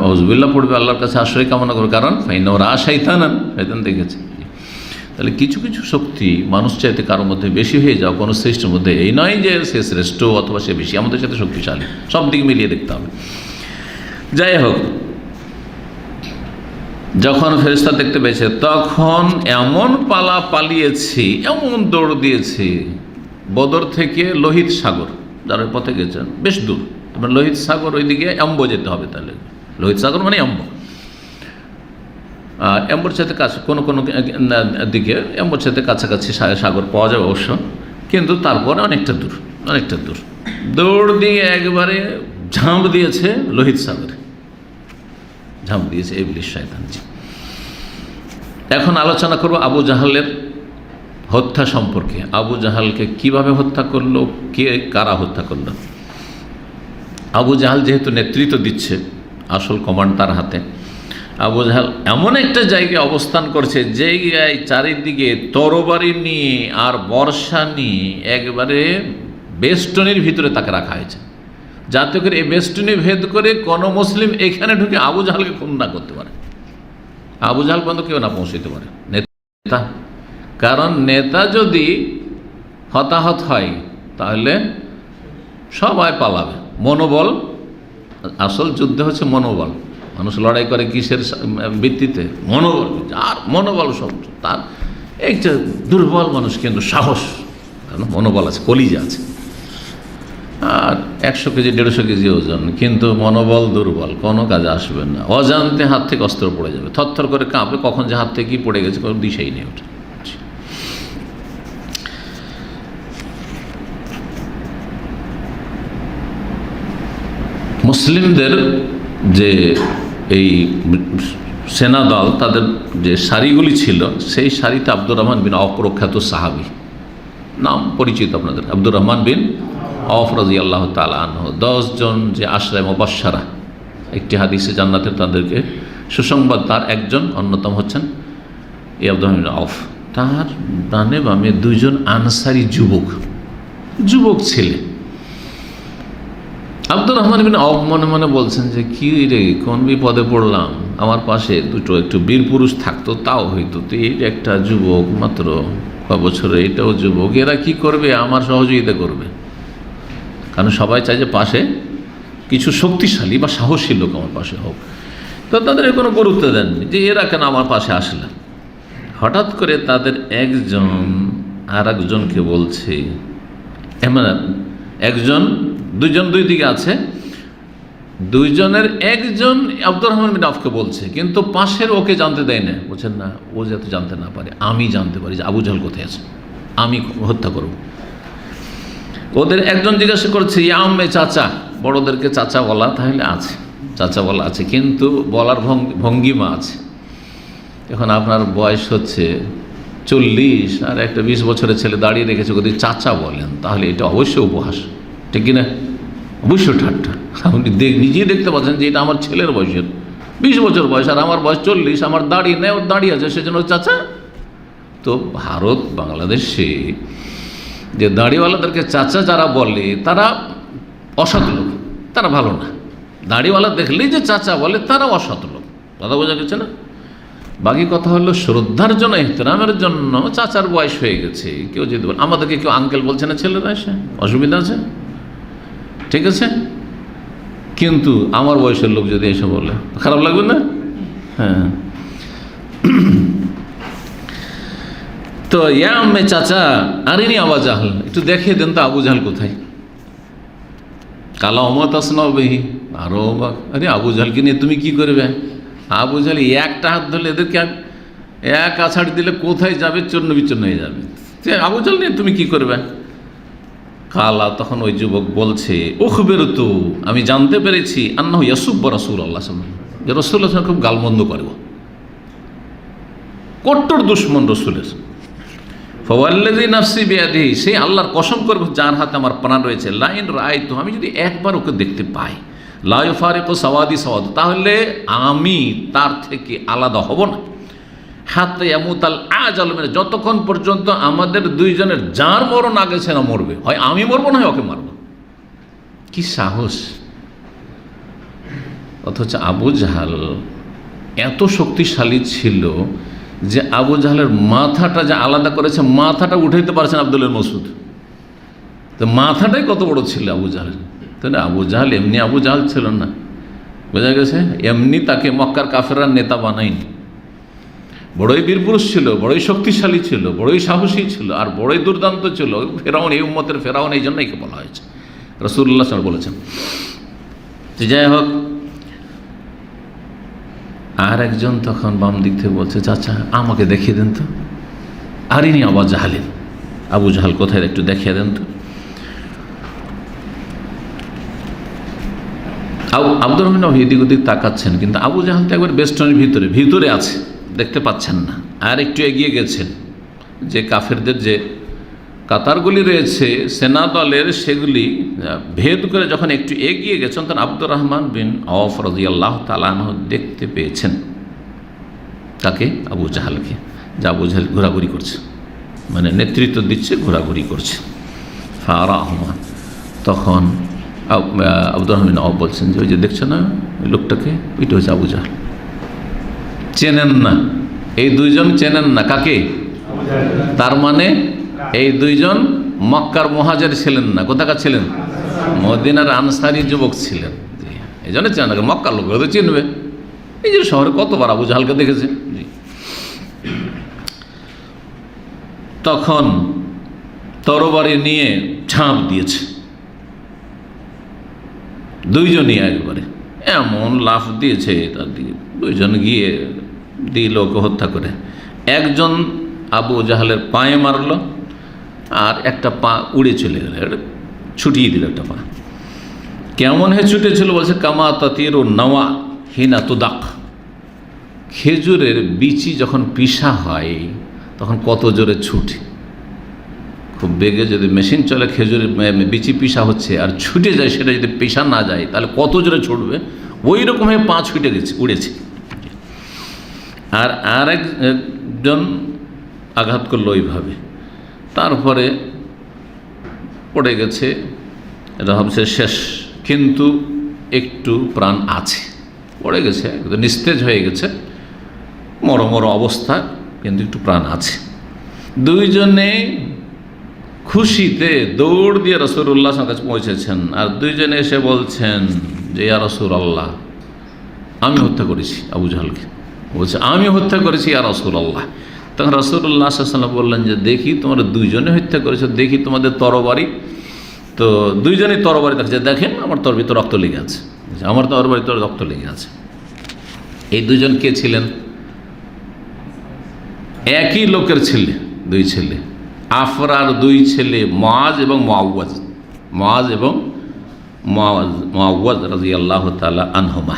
আউযুবিল্লাহ পড়বে, আল্লাহর কাছে আশ্রয় কামনা করবে, কারণ ফাইন্নাহু রাআ শাইতানান, শয়তান দেখেছে। তাহলে কিছু কিছু শক্তি মানুষ চাইতে কারোর মধ্যে বেশি হয়ে যাও কোনো শ্রেষ্ঠের মধ্যে, এই নয় যে সে শ্রেষ্ঠ অথবা সে বেশি, আমাদের সাথে শক্তিশালী, সব দিকে মিলিয়ে দেখতে হবে। যাই হোক, যখন ফেরেশতা দেখতে পেয়েছে তখন এমন পালিয়েছি, এমন দৌড় দিয়েছি, বদর থেকে লোহিত সাগর, যারা পথে গেছেন বেশ দূর, এবার লোহিত সাগর ওইদিকে এম্ব যেতে হবে, তাহলে লোহিত সাগর মানে এম্ব, আর এম্বর সাথে কাছে কোনো কোনো দিকে এম্বর সাথে কাছাকাছি সাগর পাওয়া যাবে অবশ্য, কিন্তু তারপরে অনেকটা দূর দৌড় দিয়ে একবারে ঝাঁপ দিয়েছে লোহিত সাগরে, ঝাঁপ দিয়েছে ইবলিস শয়তান। এখন আলোচনা করব আবু জাহালের হত্যা সম্পর্কে। আবু জাহালকে কিভাবে হত্যা করলো, কে কারা হত্যা করলো। আবু জাহাল যেহেতু নেতৃত্ব দিচ্ছে, আসল কমান্ড তার হাতে, আবু জাহাল এমন একটা জায়গায় অবস্থান করছে যেই চারিদিকে তরবারি নিয়ে আর বর্ষা নিয়ে একবারে বেষ্টনীর ভিতরে তাকে রাখা হয়েছে, যাতে করে এই বেষ্টনী ভেদ করে কোনো মুসলিম এখানে ঢুকে আবু জাহালকে খুন না করতে পারে, আবু জাহাল পর্যন্ত কেউ না পৌঁছতে পারে। নেতা, কারণ নেতা যদি হতাহত হয় তাহলে সবাই পালাবে। মনোবল, আসল যুদ্ধ হচ্ছে মনোবল। মানুষ লড়াই করে কিসের ভিত্তিতে? মনোবল। আর মনোবল সব তার একটা দুর্বল মানুষ কিন্তু সাহস, কারণ মনোবল আছে, কলিজা আছে, আর 100 কেজি 150 কেজি ওজন, কিন্তু মনোবল দুর্বল, কোনো কাজে আসবে না। অজান্তে হাত থেকে অস্ত্র পড়ে যাবে, থরথর করে কাঁপবে, কখন যে হাত থেকে কি পড়ে গেছে কোনো দিশাই নেই ওঠে। মুসলিমদের যে এই সেনাদল, তাদের যে সারিগুলি ছিল, সেই সারিতে আব্দুর রহমান বিন আওফ প্রখ্যাত সাহাবী, নাম পরিচিত আপনাদের, আব্দুর রহমান বিন আওফ রাদিয়াল্লাহু তাআলা আনহু। 10 জন যে আশরায়ে মুবাশশারা, একটি হাদিসে জান্নাতের তাদেরকে সুসংবাদ, তার একজন অন্যতম হচ্ছেন এই আব্দুর রহমান বিন আওফ। তার ডানে বামে 2 জন আনসারি যুবক ছেলে। আব্দুর রহমান বিন আওফ মনে মনে বলছেন যে কি রে, কোন বিপদে পড়লাম, আমার পাশে দুটো একটু বীর পুরুষ থাকতো তাও হইতো, তো এই একটা যুবক মাত্র কয় বছরে, এটাও যুবক, এরা কি করবে, আমার সহযোগিতা করবে। কারণ সবাই চায় যে পাশে কিছু শক্তিশালী বা সাহসী লোক আমার পাশে হোক, তো তাদের কোনো গুরুত্ব দেননি যে এরা কেন আমার পাশে আসলে। হঠাৎ করে তাদের একজন আর একজনকে বলছে, এমন একজন, 2 জন 2 দিকে আছে, 2 জনের একজন আব্দুর রহমান বিন আওফকে বলছে, কিন্তু পাশের ওকে জানতে দেয় না, বলছেন না, ও যাতে জানতে না পারে, আমি জানতে পারি যে আবু জাহল কোথায় আছে, আমি হত্যা করব। ওদের একজন জিজ্ঞাসা করছে, ইয়া আম্মে, চাচা, বড়দেরকে চাচা বলা তাহলে আছে, চাচা বলা আছে, কিন্তু বলার ভঙ্গিমা আছে। এখন আপনার বয়স হচ্ছে 40 আর একটা 20 বছরের ছেলে দাঁড়িয়ে রেখেছে, যদি চাচা বলেন তাহলে এটা অবশ্যই উপহাস, ঠিক কিনা? অবশ্যই ঠাট্টা। আপনি নিজেই দেখতে পাচ্ছেন যে এটা আমার ছেলের বয়সের, 20 বছর বয়স, আর আমার বয়স 40, আমার দাঁড়িয়ে নেই, ওর দাঁড়িয়ে আছে, সেজন্য চাচা। তো ভারত বাংলাদেশে যে দাড়িওয়ালাদেরকে চাচা যারা বলে তারা অসৎ লোক, তারা ভালো না। দাড়িওয়ালা দেখলেই যে চাচা বলে তারা অসৎ লোক, কথা বোঝা গেছে না? বাকি কথা হলো শ্রদ্ধার জন্য, এহতেরামের জন্য চাচার বয়স হয়ে গেছে, কেউ যদি বলে, আমাদেরকে কেউ আঙ্কেল বলছে না ছেলেরা, এসে অসুবিধা আছে, ঠিক আছে, কিন্তু আমার বয়সের লোক যদি এসে বলে খারাপ লাগবে না? হ্যাঁ। তো ইয়া আম্মে, চাচা, আরিনি আবু জাহল, একটু দেখিয়ে দেন তো আবু জাহল কোথায়। কালা অমত আসনাবিহি, আরো অবাক, আরে আবু জাহলকে নিয়ে তুমি কি করবে? আবু জাহল একটা হাত ধরলে এদেরকে এক আছাড় দিলে কোথায় যাবে, চূর্ণ বিচূর্ণ হয়ে যাবে। আবু জাহল নিয়ে তুমি কি করবে? কালা, তখন ওই যুবক বলছে, উখবিরতু, আমি জানতে পেরেছি, আন্নাহু ইয়াসুব্বু রাসূলুল্লাহ সাল্লাল্লাহু আলাইহি ওয়াসাল্লাম, যে রাসূলুল্লাহ সাল্লাল্লাহু আলাইহি ওয়াসাল্লাম খুব গালমন্দ করব, কট্টর দুশমন রাসূলের। ফাওয়াল্লাযী নাফসি বিয়াদিহি, সেই আল্লাহর কসম করব যার হাতে আমার প্রাণ রয়েছে, লাইন রাআইতু, আমি যদি একবার ওকে দেখতে পাই, লা ইউফারিকু সাওয়াদি সাওয়াদ, তাহলে আমি তার থেকে আলাদা হব না, হাত্তা ইয়ামুতাল আজাল মিন, যতক্ষণ পর্যন্ত আমাদের 2 জনের যার মরণ আগে সে না মরবে, হয় আমি মরবো না হয় ওকে মারবো। কি সাহস! অথচ আবু জাহাল এত শক্তিশালী ছিল যে আবু জাহালের মাথাটা যে আলাদা করেছে, মাথাটা উঠাইতে পারছেন আব্দুল মসুদ। তো মাথাটাই কত বড় ছিল আবু জাহালের। তাহলে আবু জাহাল এমনি আবু জাহাল ছিল না, বোঝা গেছে। এমনি তাকে মক্কার কাফেররা নেতা বানায়নি। বড়ই বীরপুরুষ ছিল, বড়ই শক্তিশালী ছিল, বড়ই সাহসী ছিল, আর বড়ই দুর্দান্ত ছিল। ফেরাউন, এই উম্মতের ফেরাউন, এই জন্য একে বলা হয়েছে, রাসূলুল্লাহ সাল্লাল্লাহু আলাইহি ওয়াসাল্লাম বলেছেন। যাই হোক, আর একজন তখন বাম দিক থেকে বলছে, চাচা আমাকে দেখিয়ে দেন তো, আরিনি আবু জাহালিন, আবু জাহাল কোথায় একটু দেখিয়ে দেন তো। আব্দুর রহমান এদিক ওদিক তাকাচ্ছেন, কিন্তু আবু জাহাল তো একবার বেষ্টনের ভিতরে আছে, দেখতে পাচ্ছেন না। আর একটু এগিয়ে গেছেন, যে কাফেরদের যে কাতারগুলি রয়েছে সেনা দলের, সেগুলি ভেদ করে যখন একটু এগিয়ে গেছেন, তখন আব্দুর রহমান বিন আওফ রাদিয়াল্লাহু তাআলা আনহু দেখতে পেয়েছেন তাকে, আবু জাহালকে, যে আবু জাহাল ঘোরাঘুরি করছে, মানে নেতৃত্ব দিচ্ছে, ঘোরাঘুরি করছে। ফারাহুমা, তখন আব্দুর রহমান আওফ বলছেন যে ওই যে দেখছো না ওই লোকটাকে, ওইটা হচ্ছে আবু জাহাল। চেনেন না, এই দুইজন চেনেন না কাকে? তার মানে এই দুইজন মক্কার মুহাজির ছিলেন না, কোথাকার ছিলেন? মদিনার আনসারী যুবক ছিলেন। এই জন্য চেনেন না, মক্কার লোক তো চিনবে, এই যে শহরে কতবার আবু জাহালকে দেখেছে। তখন তরবারি নিয়ে ঝাঁপ দিয়েছে দুইজনই একবারে, এমন লাফ দিয়েছে তার দিকে, দুইজন গিয়ে দিল ওকে হত্যা করে। একজন আবু জাহালের পায়ে মারল, আর একটা পা উড়ে চলে গেল, ছুটিয়ে দিল একটা পা। কেমন হয়ে ছুটেছিল বলছে, কামা তাতির নাওয়া হিনা তুদাক, খেজুরের বিচি যখন পিষা হয় তখন কত জোরে ছুটে, খুব বেগে যদি মেশিন চলে, খেজুরের বিচি পিষা হচ্ছে আর ছুটে যায়, সেটা যদি পিষা না যায় তাহলে কত জোরে ছুটবে, ওই রকমভাবে পা ছুটে গেছে, উড়েছে। আর একজন আঘাত করলো ওইভাবে, তারপরে পড়ে গেছে, এটা ভাবছে শেষ, কিন্তু একটু প্রাণ আছে, পড়ে গেছে, একদম নিস্তেজ হয়ে গেছে, মরমর অবস্থা, কিন্তু একটু প্রাণ আছে। দুইজনে খুশিতে দৌড় দিয়ে রাসূলুল্লাহর কাছে পৌঁছেছেন, আর দুইজনে এসে বলছেন যে ইয়া রাসূলুল্লাহ, আমি হত্যা করেছি আবু জাহালকে। বলছে আমি হত্যা করেছি ইয়া রাসূলুল্লাহ। তখন রাসূলুল্লাহ সাল্লাল্লাহু আলাইহি ওয়াসাল্লাম বললেন যে দেখি তোমরা দুইজনে হত্যা করেছো, দেখি তোমাদের তরবারি। তো দুইজনেই তরবারি দেখছে, দেখেন আমার তরবারিতে রক্ত লেগে আছে, আমার তরবারিতে রক্ত লেগে আছে। এই দুজন কে ছিলেন? একই লোকের ছেলে, দুই ছেলে, আফরার দুই ছেলে, মুআজ এবং মুআওয়াজ, মুআজ এবং মুআওয়াজ রাদিয়াল্লাহু তাআলা আনহুমা।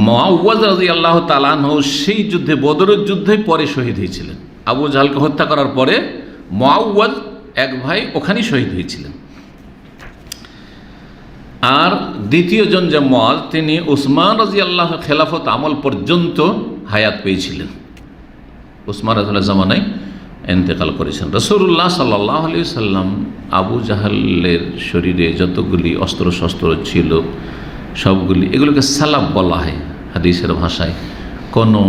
মুআওয়াজ রাদিয়াল্লাহু তাআলা আনহু সেই যুদ্ধে, বদরের যুদ্ধে পরে শহীদ হয়েছিলেন। আবু জাহালকে হত্যা করার পরে মুআওয়াজ এক ভাই ওখানেই শহীদ হয়েছিলেন। আর দ্বিতীয়জন যে মুআজ, তিনি উসমান রাদিয়াল্লাহু খেলাফত আমল পর্যন্ত হায়াত পেয়েছিলেন, উসমান রাদিয়াল্লাহু জামানায় ইন্তেকাল করেছেন। রাসূলুল্লাহ সাল্লাল্লাহু আলাইহি ওয়াসাল্লাম আবু জাহালের শরীরে যতগুলি অস্ত্র শস্ত্র ছিল সবগুলি, এগুলোকে সালাব বলা হয় হাদিসের ভাষায়। কোনো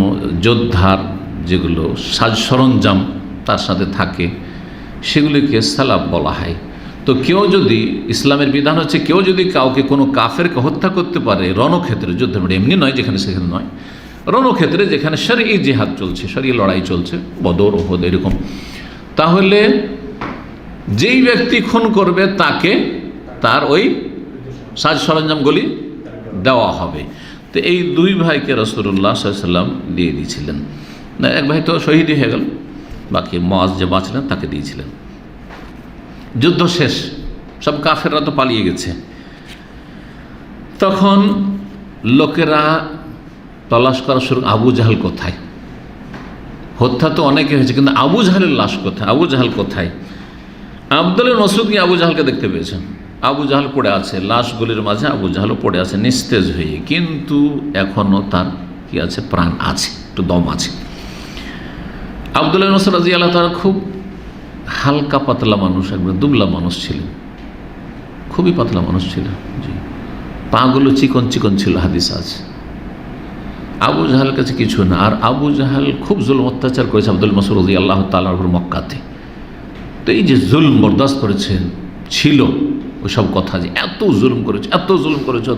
যোদ্ধার যেগুলো সাজ সরঞ্জাম তার সাথে থাকে সেগুলিকে সালাব বলা হয়। তো কেউ যদি, ইসলামের বিধান হচ্ছে, কেউ যদি কাউকে, কোনো কাফেরকে হত্যা করতে পারে রণক্ষেত্রে, যুদ্ধের মাঠে, এমনি নয় যেখানে সেখানে নয়, রণক্ষেত্রে যেখানে শরঈ জিহাদ চলছে, শরঈ লড়াই চলছে, বদর ওহদ এরকম, তাহলে যেই ব্যক্তি খুন করবে তাকে তার ওই সাজ সরঞ্জামগুলি দেওয়া হবে। তো এই দুই ভাইকে রাসূলুল্লাহ সাল্লাল্লাহু আলাইহি ওয়াসাল্লাম দিয়ে দিয়েছিলেন। না, এক ভাই তো শহীদই হয়ে গেল, বাকি মুআজ যে বাঁচলেন তাকে দিয়েছিলেন। যুদ্ধ শেষ, সব কাফেররা তো পালিয়ে গেছে। তখন লোকেরা তলাশ করা শুরু, আবু জাহাল কোথায়? হত্যা তো অনেকে হয়েছে, কিন্তু আবু জাহালের লাশ কোথায়? আবু জাহাল কোথায়? আব্দুল মাসউদ গিয়ে আবু জাহালকে দেখতে পেয়েছেন, আবু জাহাল পড়ে আছে, লাশগুলির মাঝে আবু জাহালও পড়ে আছে নিস্তেজ হয়ে, কিন্তু এখনও তার কি আছে, প্রাণ আছে, একটু দম আছে। আব্দুল মাসউদ রাদিয়াল্লাহু তাআলা খুব হালকা পাতলা মানুষ, একবার দুবলা মানুষ ছিলেন, খুবই পাতলা মানুষ ছিলেন। জি, পাগুলো চিকন চিকন ছিল, হাদিস আছে। আবু জাহালের কাছে কিছু না। আর আবু জাহাল খুব জুলম অত্যাচার করেছে আব্দুল মাসউদ রাদিয়াল্লাহু তাআলার উপর মক্কাতে। তো এই যে জুলম বরদাস্ত করেছেন, ছিল ওইসব কথা যে এত জুলম করেছো, এত জুলম করেছো,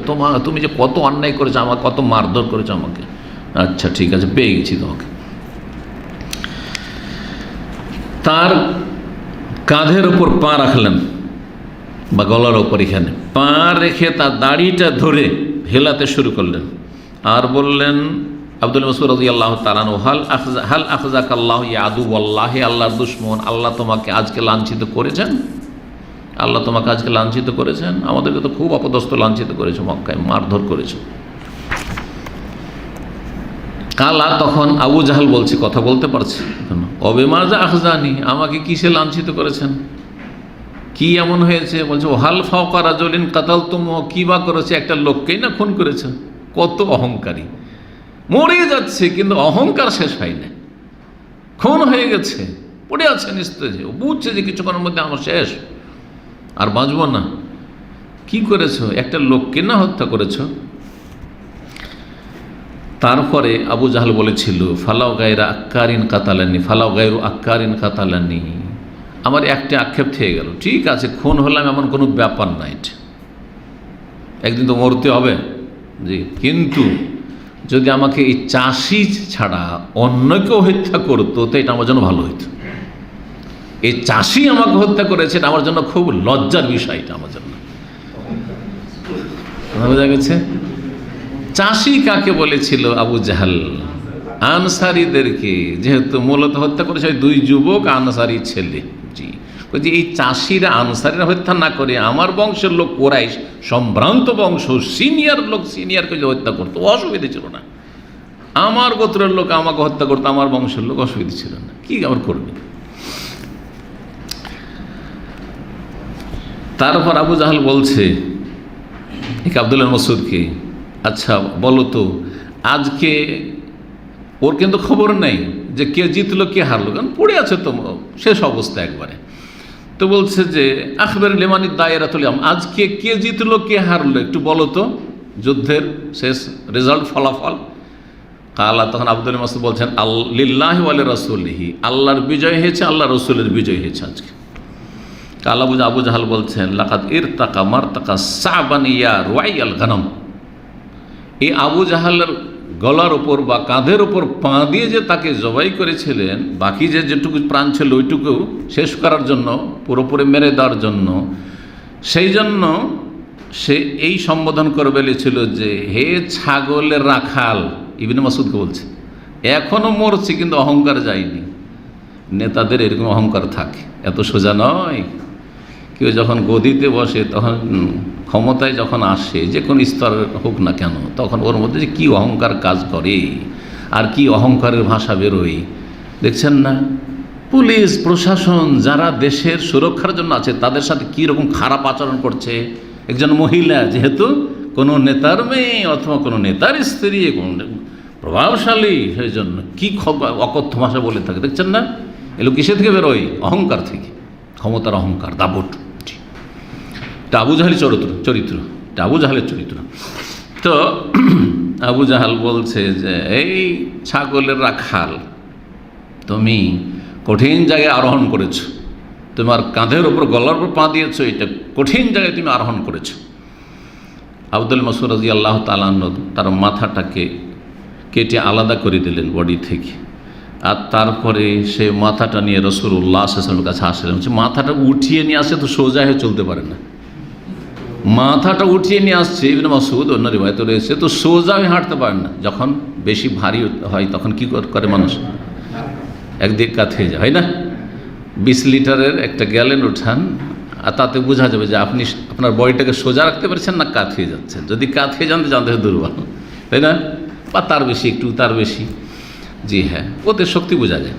তুমি যে কত অন্যায় করেছো, আমাকে কত মারধর করেছো আমাকে, আচ্ছা ঠিক আছে পেয়ে গেছি তোমাকে। তার কাঁধের ওপর পা রাখলেন বা গলার ওপর, এখানে পা রেখে তার দাড়িটা ধরে হেলাতে শুরু করলেন আর বললেন, আব্দুল মাসউদ রাদিয়াল্লাহু তাআলা আনহু, হাল আখযাকাল্লাহু ইয়া আদুওয়াল্লাহি, আল্লাহর দুশমন, আল্লাহ তোমাকে আজকে লাঞ্ছিত করেছেন, আল্লাহ তোমাকে আজকে লাঞ্ছিত করেছেন, আমাদেরকে তো খুব অপদস্থ লাঞ্ছিত করেছে, মক্কায় মারধর করেছে। কালা, তখন আবু জাহাল বলছে, কথা বলতে পারছে, অবেমাজা আখজানি, আমাকে কিসে লাঞ্ছিত করেছেন, কি এমন হয়েছে? বলছে হাল ফাওকা রাজুলিন কাতালতুম, কি বা করেছে, একটা লোককেই না খুন করেছে। কত অহংকারী, মরে যাচ্ছে কিন্তু অহংকার শেষ হয় না, খুন হয়ে গেছে, পড়ে আছে নিস্তেজে, বুঝছে যে কিছুক্ষণের মধ্যে আমার শেষ, আর বাঁচব না। কি করেছো? একটা লোককে না হত্যা করেছো। তারপরে আবু জাহাল বলেছিল, ফালাও গায়রা আক্কারিন কাতালানি, ফালাও গায়রু আক্কারিন কাতালানি, আমার একটা আক্ষেপ থেকে গেল, ঠিক আছে খুন হলাম এমন কোনো ব্যাপার নাই, একদিন তো মরতে হবে, জি, কিন্তু যদি আমাকে এই চাষি ছাড়া অন্য কেউ হত্যা করতো তো এটা আমার জন্য ভালো হইতো। এই চাষি আমাকে হত্যা করেছে, এটা আমার জন্য খুব লজ্জার বিষয়, এটা আমার জন্য। বোঝা গেছে? চাষি কাকে বলেছিল? আবু জাহাল আনসারীদেরকে, যেহেতু মূলত হত্যা করেছে ওই দুই যুবক আনসারী ছেলে। জি, বলছি এই চাষিরা আনসারীরা হত্যা না করে আমার বংশের লোক কুরাইশ, সম্ভ্রান্ত বংশ, সিনিয়র লোক সিনিয়রকে যে হত্যা করতো অসুবিধা ছিল না, আমার গোত্রের লোক আমাকে হত্যা করতো, আমার বংশের লোক অসুবিধা ছিল না, কি আবার করবে। তারপর আবু জাহাল বলছে আব্দুল্লাহ মাসউদকে, আচ্ছা বলো তো আজকে, ওর কিন্তু খবর নেই যে কে জিতলো কে হারলো, কারণ পড়ে আছে তো শেষ অবস্থা একবারে। তো বলছে যে আখবের লেমানি দায়রাতুল ইয়াম, আজকে কে জিতলো কে হারলো একটু বলো তো, যুদ্ধের শেষ রেজাল্ট, ফলাফল। কালা, তখন আব্দুল্লাহ মাসউদ বলছেন, লিল্লাহি ওয়া লিরাসূলিহি, আল্লাহর বিজয় হয়েছে, আল্লাহ রসুলের বিজয় হয়েছে আজকে। কালা বুঝা আবু জাহাল বলছেন, লাকাদ ইরতাকা মারতাকা সাবান ইয়া রুয়াইয়াল গানম, এই আবু জাহালের গলার ওপর বা কাঁধের ওপর পা দিয়ে যে তাকে জবাই করেছিলেন, বাকি যেটুকু প্রাণ ছিল ওইটুকু শেষ করার জন্য, পুরোপুরি মেরে দেওয়ার জন্য, সেই জন্য সে এই সম্বোধন করে বলেছিল যে হে ছাগলের রাখাল। ইবনে মাসউদকে বলছে, এখনও মরছে কিন্তু অহংকার যায়নি। নেতাদের এরকম অহংকার থাকে, এত সোজা নয়। কেউ যখন গদিতে বসে, তখন ক্ষমতায় যখন আসে, যে কোনো স্তরের হোক না কেন, তখন ওর মধ্যে যে কী অহংকার কাজ করে আর কি অহংকারের ভাষা বেরোয়, দেখছেন না? পুলিশ প্রশাসন যারা দেশের সুরক্ষার জন্য আছে, তাদের সাথে কী রকম খারাপ আচরণ করছে। একজন মহিলা যেহেতু কোনো নেতার মেয়ে অথবা কোনো নেতার স্ত্রী, কোনো প্রভাবশালী, সেই জন্য কী অকথ্য ভাষা বলে থাকে, দেখছেন না? এগুলো কিসে থেকে বেরোয়? অহংকার থেকে, ক্ষমতার অহংকার, দাপট। এটা আবু জাহালের চরিত্র, এটা আবু জাহালের চরিত্র। তো আবু জাহাল বলছে যে এই ছাগলের রাখাল, তুমি কঠিন জায়গায় আরোহণ করেছো, তোমার কাঁধের ওপর গলার উপর পা দিয়েছো, এটা কঠিন জায়গায় তুমি আরোহণ করেছো। আব্দুল মাসউদ রাদিয়াল্লাহু তাআলা আনহু তার মাথাটাকে কেটে আলাদা করে দিলেন বডি থেকে, আর তারপরে সে মাথাটা নিয়ে রাসূলুল্লাহ সাল্লাল্লাহু আলাইহি ওয়াসাল্লামের কাছে আসলেন। মাথাটা উঠিয়ে নিয়ে আসে তো সোজা হয়ে চলতে পারে না, মাথাটা উঠিয়ে নিয়ে আসছে ইবনে মাসউদ, অন্য রিওয়ায়াতে রয়েছে, তো সোজা হয়ে হাঁটতে পারে না। যখন বেশি ভারী হয় তখন কি করে মানুষ, একদিক কাত হয়ে যায়, হয় না? 20 লিটারের একটা গ্যালেন উঠান, আর তাতে বোঝা যাবে যে আপনি আপনার বডিটাকে সোজা রাখতে পারছেন না কাত হয়ে যাচ্ছেন। যদি কাত হয়ে যান তো জানতে হয় দুর্বল, তাই না? বা তার বেশি, একটু তার বেশি, জি হ্যাঁ, ওদের শক্তি বোঝা যায়।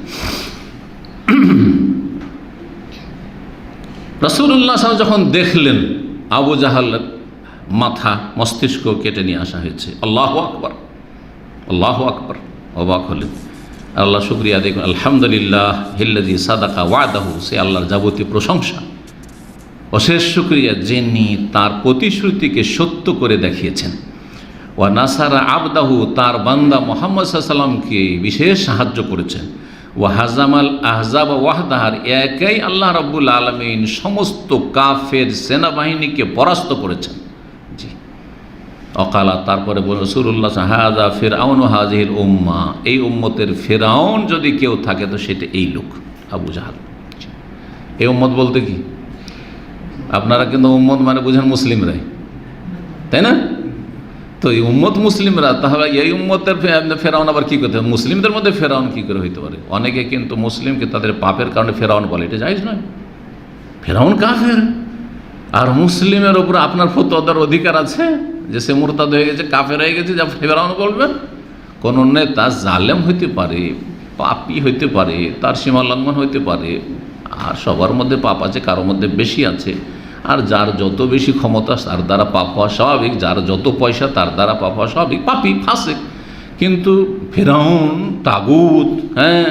রাসূলুল্লাহ সাল্লাল্লাহু আলাইহি ওয়াসাল্লাম যখন দেখলেন আবু জাহালের মাথা মস্তিষ্ক কেটে নিয়ে আসা হয়েছে, আল্লাহু আকবার, আল্লাহু আকবার, অবাক হলেন। আল্লাহ শুকরিয়া দেখুন, আলহামদুলিল্লাহ হিল্লাযী সাদাকা ওয়াদাহু, সে আল্লাহর যাবতীয় প্রশংসা অশেষ শুকরিয়া যিনি তার প্রতিশ্রুতিকে সত্য করে দেখিয়েছেন। ওয়া নাসারা আবদাহু, তার বান্দা মুহাম্মদ সাল্লাল্লাহু আলাইহি ওয়াসাল্লামকে বিশেষ সাহায্য করেছেন। ওয়া হাজামাল আহজাব ওয়াহদাহার, একাই আল্লাহ রাব্বুল আলামিন সমস্ত কাফের সেনাবাহিনীকে পরাস্ত করেছেন। জি, অকালা, তারপরে বলে রাসূলুল্লাহ হাযা ফিরআউন হাযিহিল উম্মাহ, এই উম্মতের ফিরআউন যদি কেউ থাকে তো সেটা এই লোক আবু জাহাল। এই উম্মত বলতে কি, আপনারা কিন্তু উম্মত মানে বুঝেন মুসলিমরাই, তাই না? তো এই উম্মত মুসলিমরা, তাহলে এই উম্মতের ফেরাউন আবার কী করতে হবে? মুসলিমদের মধ্যে ফেরাউন কী করে হইতে পারে? অনেকে কিন্তু মুসলিমকে তাদের পাপের কারণে ফেরাউন বলে, এটা জায়েজ নয়। ফেরাউন কাফের, আর মুসলিমের ওপর আপনার ফতোয়ার অধিকার আছে যে সে মুরতাদ হয়ে গেছে, কাফের হয়ে গেছে, যা ফেরাউন বলবেন? কোন নেতা জালেম হইতে পারে, পাপী হইতে পারে, তার সীমা লঙ্ঘন হইতে পারে, আর সবার মধ্যে পাপ আছে, কারোর মধ্যে বেশি আছে। আর যার যত বেশি ক্ষমতা তার দ্বারা পাপ হওয়া স্বাভাবিক, যার যত পয়সা তার দ্বারা পাপ হওয়া স্বাভাবিক, পাপী ফাসেক। কিন্তু ফেরাউন তাগুত, হ্যাঁ,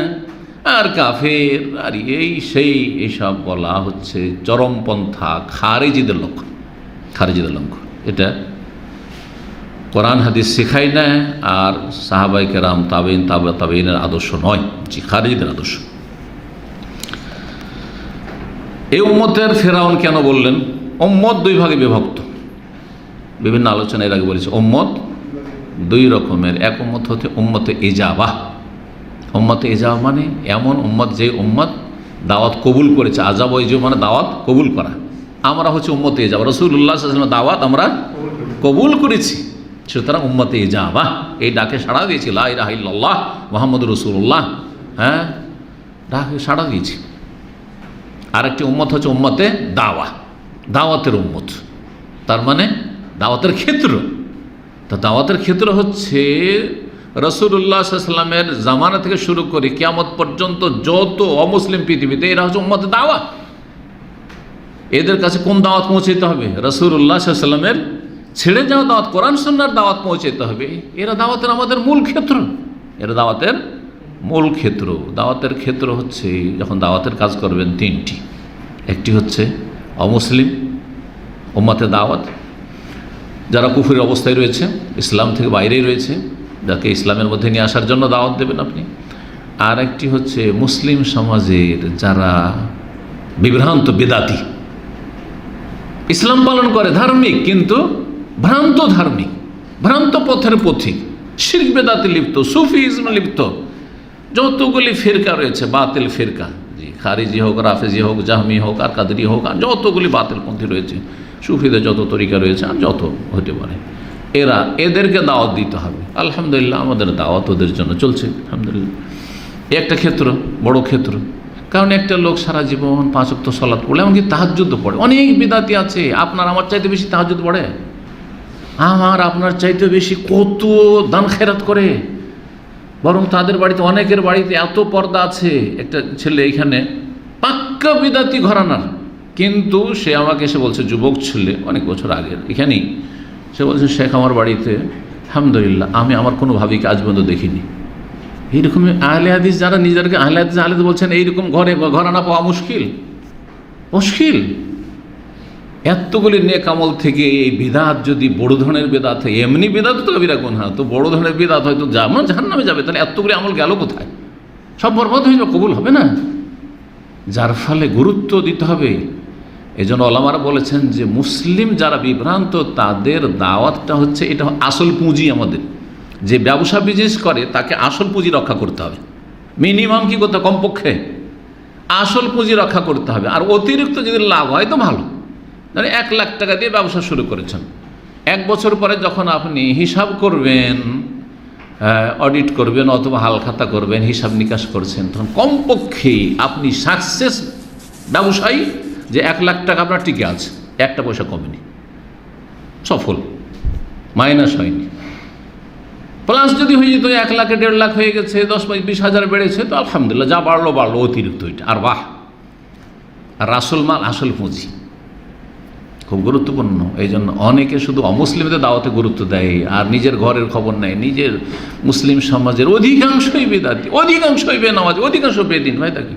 আর কাফের, আর এই সেই, এইসব বলা হচ্ছে চরমপন্থা, খারেজিদের লক্ষণ, খারেজিদের লক্ষণ। এটা কোরআন হাদিস শেখাই না, আর সাহাবায়ে কেরাম, তাবেঈন, তাবেঈনের আদর্শ নয়, জি, খারেজিদের আদর্শ। এই উম্মতের ফেরাউন কেন বললেন? উম্মত দুই ভাগে বিভক্ত, বিভিন্ন আলোচনা এর আগে বলেছে। উম্মত দুই রকমের, এক উম্মত হচ্ছে উম্মতে ইজাবাহ। উম্মতে ইজাবাহ মানে এমন উম্মত যে উম্মত দাওয়াত কবুল করেছে। আজাব ইজাব মানে দাওয়াত কবুল করা। আমরা হচ্ছে উম্মতে ইজাবাহ, রাসূলুল্লাহ সাল্লাল্লাহু আলাইহি ওয়াসাল্লাম দাওয়াত আমরা কবুল করেছি, সুতরাং উম্মতে ইজাবাহ। এই ডাকে সাড়া দিয়েছি, লা ইলাহা ইল্লাল্লাহ মুহাম্মাদুর রাসূলুল্লাহ, হ্যাঁ, ডাকে সাড়া দিয়েছি। আরেকটি উম্মত হচ্ছে উম্মতে দাওয়া, দাওয়াতের উম্মত, তার মানে দাওয়াতের ক্ষেত্র। তা দাওয়াতের ক্ষেত্র হচ্ছে রাসূলুল্লাহ সাল্লাল্লাহু আলাইহি ওয়াসাল্লামের জামানা থেকে শুরু করে কিয়ামত পর্যন্ত যত অমুসলিম পৃথিবীতে, এরা হচ্ছে উম্মতে দাওয়া। এদের কাছে কোন দাওয়াত পৌঁছাতে হবে? রাসূলুল্লাহ সাল্লাল্লাহু আলাইহি ওয়াসাল্লামের ছেড়ে যাওয়া দাওয়াত, কোরআন সুন্নাহর দাওয়াত পৌঁছাতে হবে। এরা দাওয়াতের আমাদের মূল ক্ষেত্র, এরা দাওয়াতের মূল ক্ষেত্র। দাওয়াতের ক্ষেত্র হচ্ছে যখন দাওয়াতের কাজ করবেন তিনটি। একটি হচ্ছে অমুসলিম উম্মতে দাওয়াত, যারা কুফরের অবস্থায় রয়েছে, ইসলাম থেকে বাইরেই রয়েছে, যাকে ইসলামের মধ্যে নিয়ে আসার জন্য দাওয়াত দেবেন আপনি। আর একটি হচ্ছে মুসলিম সমাজের যারা বিভ্রান্ত বেদাতি, ইসলাম পালন করে, ধার্মিক কিন্তু ভ্রান্ত ধার্মিক, ভ্রান্ত পথের পথিক, শিরক বেদাতে লিপ্ত, সুফিজম লিপ্ত, যতগুলি ফিরকা রয়েছে, বাতিল ফিরকা, জি, খারিজি হোক, রাফেজি হোক, জাহমি হোক, আর কাদরি হোক, আর যতগুলি বাতিলপন্থী রয়েছে, সুফিদের যত তরিকা রয়েছে, আর যত হতে পারে, এদেরকে দাওয়াত দিতে হবে। আলহামদুলিল্লাহ আমাদের দাওয়াত ওদের জন্য চলছে, আলহামদুলিল্লাহ। একটা ক্ষেত্র, বড় ক্ষেত্র, কারণ একটা লোক সারা জীবন 5 ওয়াক্ত সালাত পড়ে, এমনকি তাহাজ্জুদ পড়ে। অনেক বিদাতি আছে, আপনার আমার চাইতে বেশি তাহাজ্জুদ পড়ে, আমার আপনার চাইতে বেশি কত দান খেরাত করে, বরং তাদের বাড়িতে, অনেকের বাড়িতে এত পর্দা আছে। একটা ছেলে এখানে পাক্কা বিদাতি ঘরানার, কিন্তু সে আমাকে এসে বলছে, যুবক ছেলে, অনেক বছর আগের, এখানেই সে বলছে, শেখ আমার বাড়িতে আলহামদুলিল্লাহ আমি আমার কোনো ভাবিকে আজ পর্যন্ত দেখিনি। এইরকম আহলে হাদিস যারা নিজেদেরকে আহলে হাদিস বলছেন, এইরকম ঘরানা পাওয়া মুশকিল, মুশকিল। এতগুলি নেক আমল থেকে এই বিদাত যদি বড় ধরনের বিদাত হয়, এমনি বিদাত তো কবিরা গুনাহ, তো বড় ধরনের বিদাত হয়তো জাহান্নামে যাবে, তাহলে এতগুলি আমল গেল কোথায়? সব বরবাদ হয়ে যাবে, কবুল হবে না। যার ফলে গুরুত্ব দিতে হবে। এজন্য ওলামারা বলেছেন যে মুসলিম যারা বিভ্রান্ত, তাদের দাওয়াতটা হচ্ছে, এটা আসল পুঁজি আমাদের। যে ব্যবসা বিজনেস করে তাকে আসল পুঁজি রক্ষা করতে হবে। মিনিমাম কি করতে হবে? কমপক্ষে আসল পুঁজি রক্ষা করতে হবে। আর অতিরিক্ত যদি লাভ হয় তো ভালো। মানে 1 লাখ টাকা দিয়ে ব্যবসা শুরু করেছেন, 1 বছর পরে যখন আপনি হিসাব করবেন, অডিট করবেন অথবা হালখাতা করবেন, হিসাব নিকাশ করছেন, তখন কমপক্ষেই আপনি সাকসেস ব্যবসায়ী, যে 1 লাখ টাকা আপনার টিকে আছে, 1 পয়সা কমেনি, সফল, মাইনাস হয়নি। প্লাস যদি হয়ে যেত 1 লাখে 1.5 লাখ হয়ে গেছে, 10-20 হাজার বেড়েছে, তো আলহামদুলিল্লাহ, যা বাড়লো অতিরিক্ত ওইটা, আর বাহ। আর আসল মাল, আসল পুঁজি খুব গুরুত্বপূর্ণ। এই জন্য অনেকে শুধু অমুসলিমদের দাওয়াতে গুরুত্ব দেয়, আর নিজের ঘরের খবর নেয়। নিজের মুসলিম সমাজের অধিকাংশই বেদাতি, অধিকাংশই বেনামাজি, অধিকাংশ বেদিন হয় থাকি।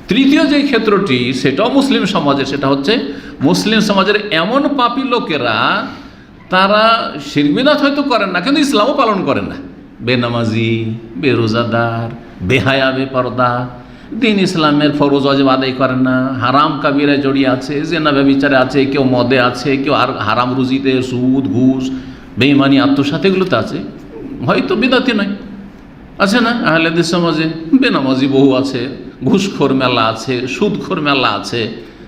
তৃতীয় যে ক্ষেত্রটি, সেটাও মুসলিম সমাজের, সেটা হচ্ছে মুসলিম সমাজের এমন পাপী লোকেরা, তারা শিরক বিদআত হয়তো করেন না, কিন্তু ইসলামও পালন করেন না। বেনামাজি, বেরোজাদার, বেহায়া, বেপরদা, দিন ইসলামের ফরজ ওয়াজিব আদায় করেন না, হারাম কাবিরায় জড়িয়ে আছে, জেনা ব্যভিচারে আছে, কেউ মদে আছে, কেউ আর হারাম রুজিতে, সুদ, ঘুষ, বেঈমানি, আত্মসাৎ এগুলোতে আছে, হয়তো বিদাতি নয়। আছে না আহলেদের সমাজে বেনামাজি বহু আছে, ঘুষখোর মেলা আছে, সুদখোর মেলা আছে,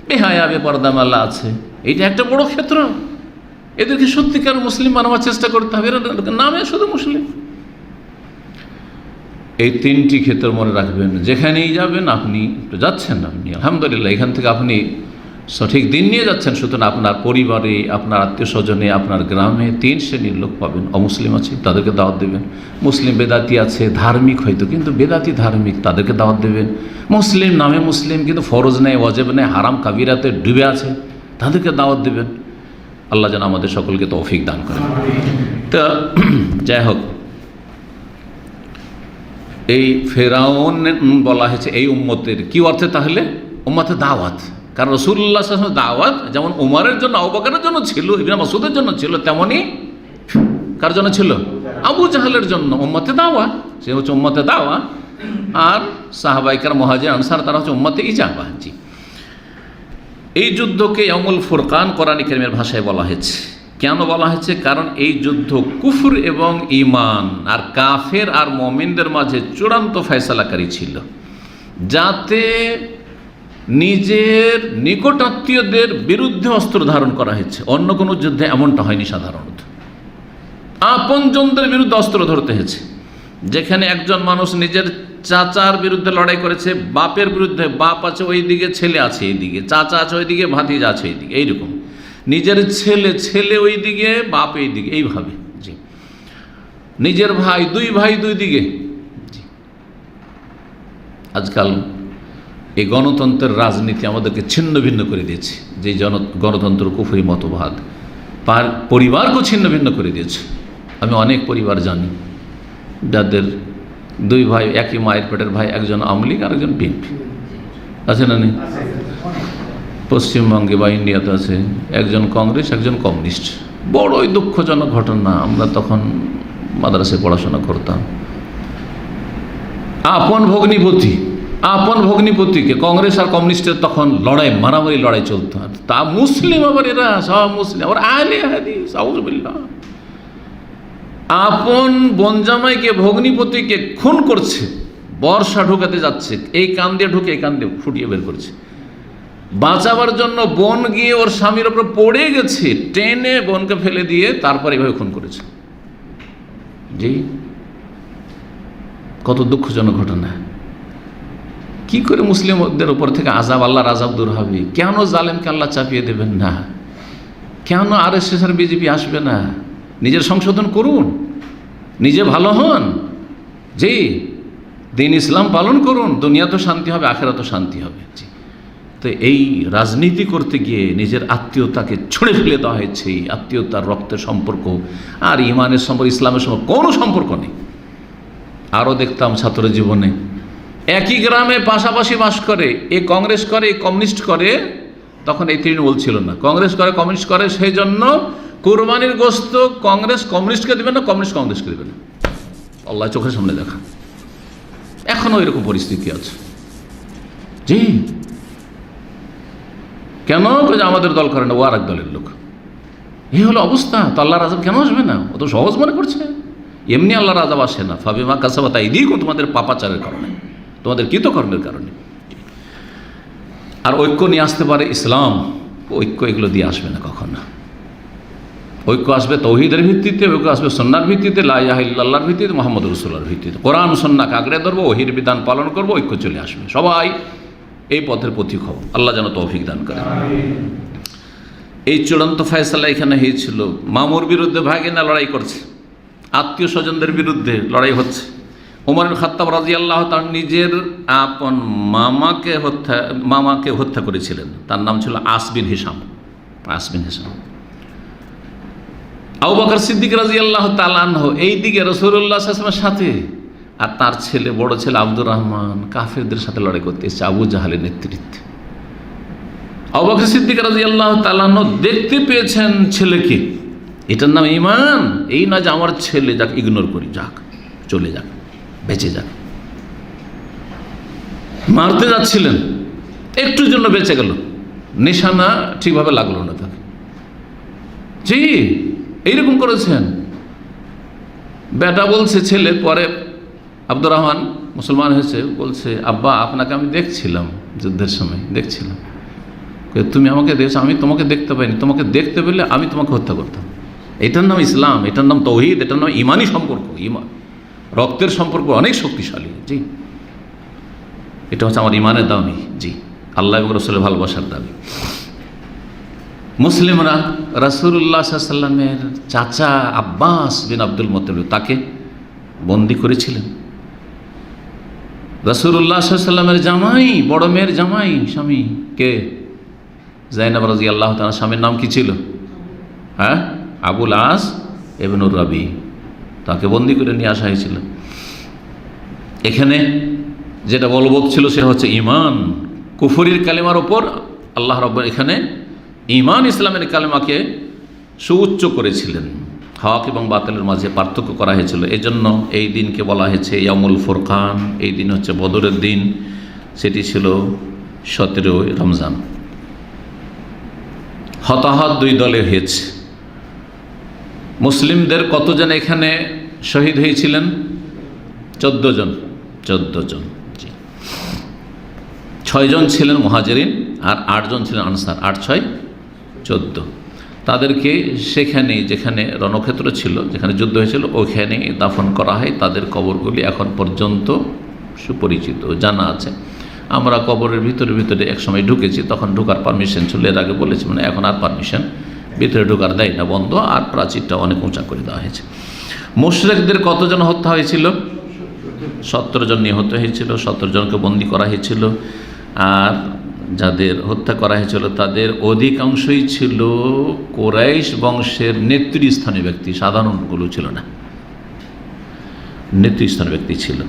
বেহায়া বেপরদা মেলা আছে। এইটা একটা বড় ক্ষেত্র। এদেরকে সত্যিকার মুসলিম বানাবার চেষ্টা করতে হবে। এরা নামে শুধু মুসলিম। এই তিনটি ক্ষেত্র মনে রাখবেন। যেখানেই যাবেন, আপনি যাচ্ছেন, আপনি আলহামদুলিল্লাহ এখান থেকে আপনি সঠিক দিন নিয়ে যাচ্ছেন, সুতরাং আপনার পরিবারে, আপনার আত্মীয় স্বজনে, আপনার গ্রামে 3 শ্রেণীর লোক পাবেন। অমুসলিম আছে, তাদেরকে দাওয়াত দেবেন। মুসলিম বেদাতি আছে, ধার্মিক হয়তো কিন্তু বেদাতি ধার্মিক, তাদেরকে দাওয়াত দেবেন। মুসলিম নামে মুসলিম কিন্তু ফরজ নেই, ওয়াজিব নেই, হারাম কাবিরাতে ডুবে আছে, তাদেরকে দাওয়াত দেবেন। আল্লাহ যেন আমাদের সকলকে তৌফিক দান করেন। তা যাই হোক, এই ফেরাউন বলা হয়েছে এই উম্মতের কি অর্থে? তাহলে উম্মতের দাওয়াত। কারণ রাসূলুল্লাহ সাল্লাল্লাহু আলাইহি ওয়াসাল্লাম দাওয়াত যেমন উমরের জন্য, আবু বকরের জন্য ছিল, ইবনে মাসউদের জন্য ছিল, তেমনি কার জন্য ছিল? আবু জাহলের জন্য উম্মতে দাওয়া। সে হচ্ছে উম্মতে দাওয়া। আর সাহাবায়ে কেরাম, মুহাজির, আনসার, তারা হচ্ছে উম্মতে ইজাবা। জি, এই যুদ্ধকে ইয়াউমুল ফুরকান কোরআন কারীমের ভাষায় বলা হয়েছে। কেন বলা হয়েছে? কারণ এই যুদ্ধ কুফর এবং ঈমান আর কাফের আর মুমিনদের মাঝে চূড়ান্ত ফয়সালাকারী ছিল, যাতে নিজের নিকটাত্মীয়দের বিরুদ্ধে অস্ত্র ধারণ করা হয়েছে। অন্য কোনো যুদ্ধে এমনটা হয়নি। সাধারণত আপনজনদের বিরুদ্ধে অস্ত্র ধরতে হয়েছে। যেখানে একজন মানুষ নিজের চাচার বিরুদ্ধে লড়াই করেছে, বাপের বিরুদ্ধে, বাপ আছে ওই দিকে, ছেলে আছে এইদিকে, চাচা আছে ওই দিকে, ভাতিজা আছে এইদিকে, এইরকম নিজের ছেলে ওই দিকে, বাপ এই দিকে, এইভাবে। জি, নিজের ভাই, 2 ভাই 2 দিকে। জি, আজকাল এই গণতন্ত্রের রাজনীতি আমাদেরকে ছিন্ন ভিন্ন করে দিয়েছে। যে গণতন্ত্র কুফরি মতবাদ পরিবারকেও ছিন্ন ভিন্ন করে দিয়েছে। আমি অনেক পরিবার জানি যাদের 2 ভাই, একই মায়ের পেটের ভাই, একজন আওয়ামী লীগ আর একজন বিএনপি। আছে না নেই? পশ্চিমবঙ্গে বা ইন্ডিয়াতে আছে একজন কংগ্রেস, একজন কমিউনিস্ট। বড়ই দুঃখজনক ঘটনা। আমরা তখন মাদ্রাসায় পড়াশোনা করতাম। আপন ভগ্নিপতিকে কংগ্রেস আর কমিউনিস্টের তখন মারামারি লড়াই চলতো। তা মুসলিম, আবার এরা সব মুসলিম, আবার আহলে হাদিস, আউযুবিল্লাহ। আপন বনজামাইকে, ভগ্নিপতিকে খুন করছে, বর্ষা ঢুকাতে যাচ্ছে, এই কান দিয়ে ঢুকে এই কান দিয়ে ফুটিয়ে বের করছে। বাঁচাবার জন্য বোন গিয়ে ওর স্বামীর ওপর পড়ে গেছে, টেনে বোনকে ফেলে দিয়ে তারপর এইভাবে খুন করেছে। জি, কত দুঃখজনক ঘটনা। কি করে মুসলিমদের উপর থেকে আযাব, আল্লাহর আযাব দূর হবে? কেন জালেমকে আল্লাহ চাপিয়ে দেবেন না? কেন আরএসএস আর বিজেপি আসবে না? নিজের সংশোধন করুন, নিজে ভালো হন। জি, দিন ইসলাম পালন করুন, দুনিয়া তো শান্তি হবে, আখিরাত তো শান্তি হবে। জি, তো এই রাজনীতি করতে গিয়ে নিজের আত্মীয়তাকে ছুঁড়ে ফেলে দেওয়া হয়েছে। এই আত্মীয়তার রক্তের সম্পর্ক আর ইমানের সম্পর্ক, ইসলামের সম্পর্ক কোনো সম্পর্ক নেই। আরও দেখতাম ছাত্র জীবনে, একই গ্রামে পাশাপাশি বাস করে, এ কংগ্রেস করে, এ কমিউনিস্ট করে। তখন এই তৃণমূল ছিল না, কংগ্রেস করে, কমিউনিস্ট করে। সেই জন্য কোরবানির গোশত কংগ্রেস কমিউনিস্টকে দেবে না, কমিউনিস্ট কংগ্রেসকে দেবে না। আল্লাহ চোখের সামনে দেখা। এখনও এরকম পরিস্থিতি আছে। জি, কেন? আমাদের দল করে না, ও আর এক দলের লোক। এই হলো অবস্থা। তো আল্লাহর আযাব কেন আসবে না? ও তো সহজ মনে করছে। এমনি আল্লাহর আযাব আসে না। ফাবিমা কাসাবাত আইদিকুম, তোমাদের পাপাচারের কারণে, তোমাদের কৃতকর্মের কারণে। আর ঐক্য নিয়ে আসতে পারে ইসলাম। ঐক্য এগুলো দিয়ে আসবে না কখনো। ঐক্য আসবে তৌহিদের ভিত্তিতে, ঐক্য আসবে সুন্নাহর ভিত্তিতে, লা ইলাহা ইল্লাল্লাহর ভিত্তিতে, মুহাম্মদুর রাসূলুল্লাহর ভিত্তিতে। কোরআন সুন্নাহকে আঁকড়ে ধরবো, ওহির বিধান পালন করবো, ঐক্য চলে আসবে। সবাই এই পথের পথিক হব। আল্লাহ যেন তৌফিক দান করেন। এই চূড়ান্ত ফয়সালা এখানে হয়েছিল। মামুর বিরুদ্ধে ভাগিনা লড়াই করছে, আত্মীয় স্বজনদের বিরুদ্ধে লড়াই হচ্ছে। ওমর ইবনে খাত্তাব রাদিয়াল্লাহু তাআলা নিজের আপন মামাকে হত্যা করেছিলেন। তার নাম ছিল আস বিন হিশাম। আবু বকর সিদ্দিক রাদিয়াল্লাহু তাআলা আনহু এইদিকে রাসূলুল্লাহ সাল্লাল্লাহু আলাইহি ওয়াসাল্লামের সাথে আর তার ছেলে, বড় ছেলে আব্দুর রহমান কাফেরদের সাথে লড়াই করতে এসেছে আবু জাহালের নেতৃত্বে। আবু বকর সিদ্দিক রাদিয়াল্লাহু তাআলা আনহু দেখতে পেয়েছেন ছেলেকে, এটার নাম ঈমান। এই না যে আমার ছেলে যাক ইগনোর করি, যাক চলে যাক, বেঁচে যাক। মারতে যাচ্ছিলেন, একটুর জন্য বেঁচে গেল, নিশানা ঠিকভাবে লাগলো না তাকে। জি, এইরকম করেছেন। বেটা বলছে ছেলে, পরে আব্দুর রহমান মুসলমান হয়েছে, বলছে আব্বা আপনাকে আমি দেখছিলাম, যুদ্ধের সময় দেখছিলাম। তুমি আমাকে দেখছো, আমি তোমাকে দেখতে পাইনি, তোমাকে দেখতে পেলে আমি তোমাকে হত্যা করতাম। এটার নাম ইসলাম, এটার নাম তৌহিদ, এটার নাম ইমানি সম্পর্ক। ইমান, রক্তের সম্পর্ক অনেক শক্তিশালী। জি, এটা হচ্ছে আমার ইমানের দাবি। জি, আল্লাহ এবং রাসূলের ভালোবাসার দাবি। মুসলিমরা রাসূলুল্লাহ সাল্লাল্লাহু আলাইহি ওয়াসাল্লামের চাচা আব্বাস বিন আব্দুল মুত্তালিব তাকে বন্দী করেছিলেন। রাসূলুল্লাহ সাল্লাল্লাহু আলাইহি ওয়াসাল্লামের জামাই, বড় মেয়ের জামাই স্বামী কে? যায়েনব রাদিয়াল্লাহু তাআলা। স্বামীর নাম কি ছিল? হ্যাঁ, আবুল আস ইবনুর রাবি। তাকে বন্দী করে নিয়ে আসা হয়েছিল। এখানে যেটা বলবৎ ছিল সেটা হচ্ছে ঈমান। কুফরির কালেমার ওপর আল্লাহ রাব্বুল এখানে ঈমান ইসলামের কালেমাকে সুউচ্চ করেছিলেন। হক এবং বাতিলের মাঝে পার্থক্য করা হয়েছিল। এজন্য এই দিনকে বলা হয়েছে ইয়াউমুল ফুরকান। এই দিন হচ্ছে বদরের দিন, সেটি ছিল 17 রমজান। হতাহত দুই দলে হয়েছে। মুসলিমদের কতজন এখানে শহীদ হয়েছিলেন? 14 জন। 14 জন। জি, 6 জন ছিলেন মুহাজিরিন আর 8 জন ছিলেন আনসার। 8, 6, 14। তাদেরকে সেখানে যেখানে রণক্ষেত্র ছিল, যেখানে যুদ্ধ হয়েছিল, ওইখানে দাফন করা হয়। তাদের কবরগুলি এখন পর্যন্ত সুপরিচিত, জানা আছে। আমরা কবরের ভিতরে একসময় ঢুকেছি, তখন ঢোকার পারমিশন ছিল, এর আগে বলেছি, মানে এখন আর পারমিশন ভিতরে ঢোকার দেয় না, বন্ধ। আর প্রাচীরটা অনেক উঁচা করে দেওয়া হয়েছে। মুশরিকদের কতজন হত্যা হয়েছিল? 17 জন নিহত হয়েছিল, 17 জনকে বন্দী করা হয়েছিল। আর যাদের হত্যা করা হয়েছিল তাদের অধিকাংশই ছিল কুরাইশ বংশের নেতৃস্থানীয় ব্যক্তি, সাধারণগুলো ছিল না, নেতৃস্থানীয় ব্যক্তি ছিল।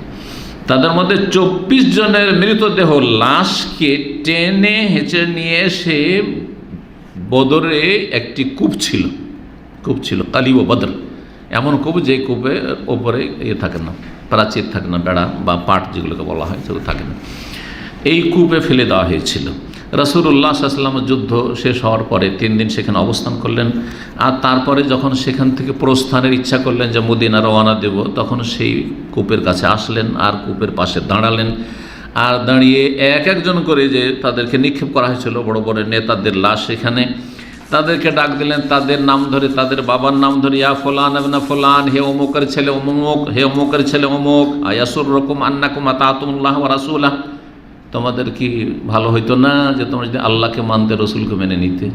তাদের মধ্যে 24 জনের মৃতদেহ লাশকে টেনে হেঁচে নিয়ে এসে বদরে একটি কূপ ছিল কালিব বদর, এমন কূপ যে কূপের ওপরে থাকে না, প্রাচীর থাকে না, বেড়া বা পাট যেগুলোকে বলা হয় সেগুলো থাকে না। এই কূপে ফেলে দেওয়া হয়েছিল। রাসূলুল্লাহ সাল্লাল্লাহু আলাইহি ওয়াসাল্লাম যুদ্ধ শেষ হওয়ার পরে 3 দিন সেখানে অবস্থান করলেন। আর তারপরে যখন সেখান থেকে প্রস্থানের ইচ্ছা করলেন যে মদিনা রওনা দেব, তখন সেই কূপের কাছে আসলেন আর কূপের পাশে দাঁড়ালেন। আর দাঁড়িয়ে এক একজন করে যে তাদেরকে নিক্ষেপ করা হয়েছিল, বড় বড় নেতাদের লাশ, সেখানে তাদেরকে ডাক দিলেন তাদের নাম ধরে, তাদের বাবার নাম ধরে, ইয়া ফুলান ইবনে ফুলান, হে অমুকের ছেলে অমুক, হে অমুকের ছেলে অমুক, আয়াসুরকুম আন্নাকুম আতাতুল্লাহ ওয়া রাসূলাহ। তোমাদের কি ভালো হইতো না যে তোমরা যদি আল্লাহকে মানতে, রসুলকে মেনে নিতে?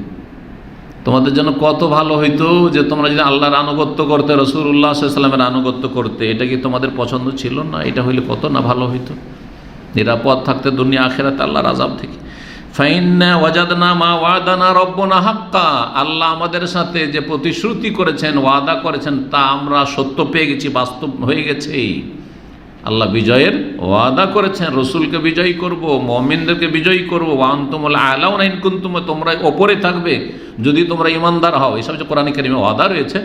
তোমাদের জন্য কত ভালো হইতো যে তোমরা যদি আল্লাহর আনুগত্য করতে, রাসূলুল্লাহ সাল্লাল্লাহু আলাইহি ওয়াসাল্লামের আনুগত্য করতে। এটা কি তোমাদের পছন্দ ছিল না? এটা হইলে কত না ভালো হইতো, নিরাপদ থাকতে দুনিয়া আখিরাতে আল্লাহর আযাব থেকে। ফাইন্না ওয়াজাদনা মা ওয়াদানা রব্বুনা হাক্কা। আল্লাহ আমাদের সাথে যে প্রতিশ্রুতি করেছেন, ওয়াদা করেছেন, তা আমরা সত্য পেয়ে গেছি, বাস্তব হয়ে গেছে। আল্লাহ বিজয়ের ওয়াদা করেছেন, রসুলকে বিজয়ী করব, মুমিনদেরকে বিজয়ী করব। ওয়া আনতুমুল আ'লাউনা ইন কুনতুম, তোমরা ওপরে থাকবে যদি তোমরা ঈমানদার হও। এসব যে কোরআনে কারিমে ওয়াদা রয়েছে,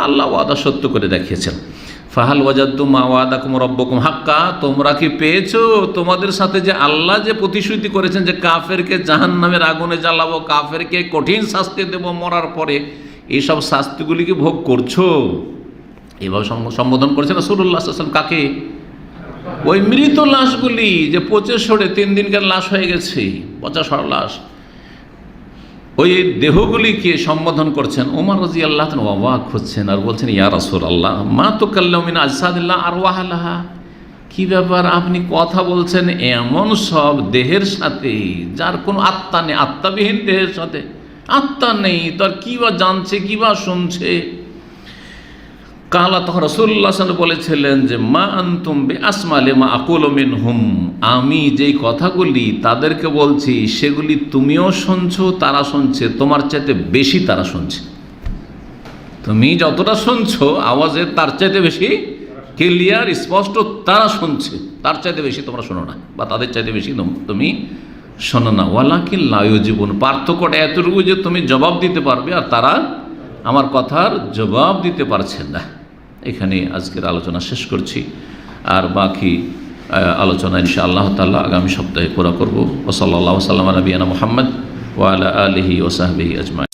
আল্লাহ ওয়াদা সত্য করে দেখিয়েছেন। ফাহাল ওয়াজাদতুম মা ওয়াদাকুম রাব্বুকুম হাক্কা। তোমরা কি পেয়েছো তোমাদের সাথে যে আল্লাহ যে প্রতিশ্রুতি করেছেন যে কাফেরকে জাহান্নামের আগুনে জ্বালাবো, কাফেরকে কঠিন শাস্তি দেব মরার পরে, এইসব শাস্তিগুলি কি ভোগ করছো? এভাবে সম্বোধন করেছেন রাসূলুল্লাহ সাল্লাল্লাহু আলাইহি ওয়াসাল্লাম। কাকে? ওই মৃত লাশগুলি যে পচে সড়ে 3 দিনকার লাশ হয়ে গেছে, পচা সড়া লাশ, ওই দেহগুলিকে সম্বোধন করছেন। ওমর রাদিয়াল্লাহু তাআলা অবাক হচ্ছেন আর বলছেন, ইয়া রাসূলুল্লাহ মা তুকাল্লামু মিন আজসাদিল্লাহ আরওয়াহালাহা। কি ব্যাপার, আপনি কথা বলছেন এমন সব দেহের সাথে যার কোনো আত্মা নেই, আত্মাবিহীন দেহের সাথে? আত্মা নেই তার কি বা জানছে, কি বা শুনছে? কালা, তখন রাসূলুল্লাহ সাল্লাল্লাহু আলাইহি ওয়াসাল্লাম বলেছিলেন যে মা আনতুম বিআসমা লিমা আকুলু মিনহুম। আমি যেই কথাগুলি তাদেরকে বলছি সেগুলি তুমিও শুনছো, তারা শুনছে, তোমার চাইতে বেশি তারা শুনছে। তুমি যতটা শুনছো আওয়াজে, তার চাইতে বেশি ক্লিয়ার স্পষ্ট তারা শুনছে, তার চাইতে বেশি তোমরা শোনো না, বা তাদের চাইতে বেশি তুমি শোনো না। ওয়ালাকিন লা ইউজিবুন, পার্থক্যটা এতটুকু যে তুমি জবাব দিতে পারবে আর তারা আমার কথার জবাব দিতে পারছেন না। এখানে আজকের আলোচনা শেষ করছি, আর বাকি আলোচনা ইনশাআল্লাহ তাআলা আগামী সপ্তাহে পুরা করব। ওয়া সাল্লাল্লাহু আলা নবিয়িনা মুহাম্মদ ওয়া আলা আলিহি ওয়া সাহবিহি আজমাইন।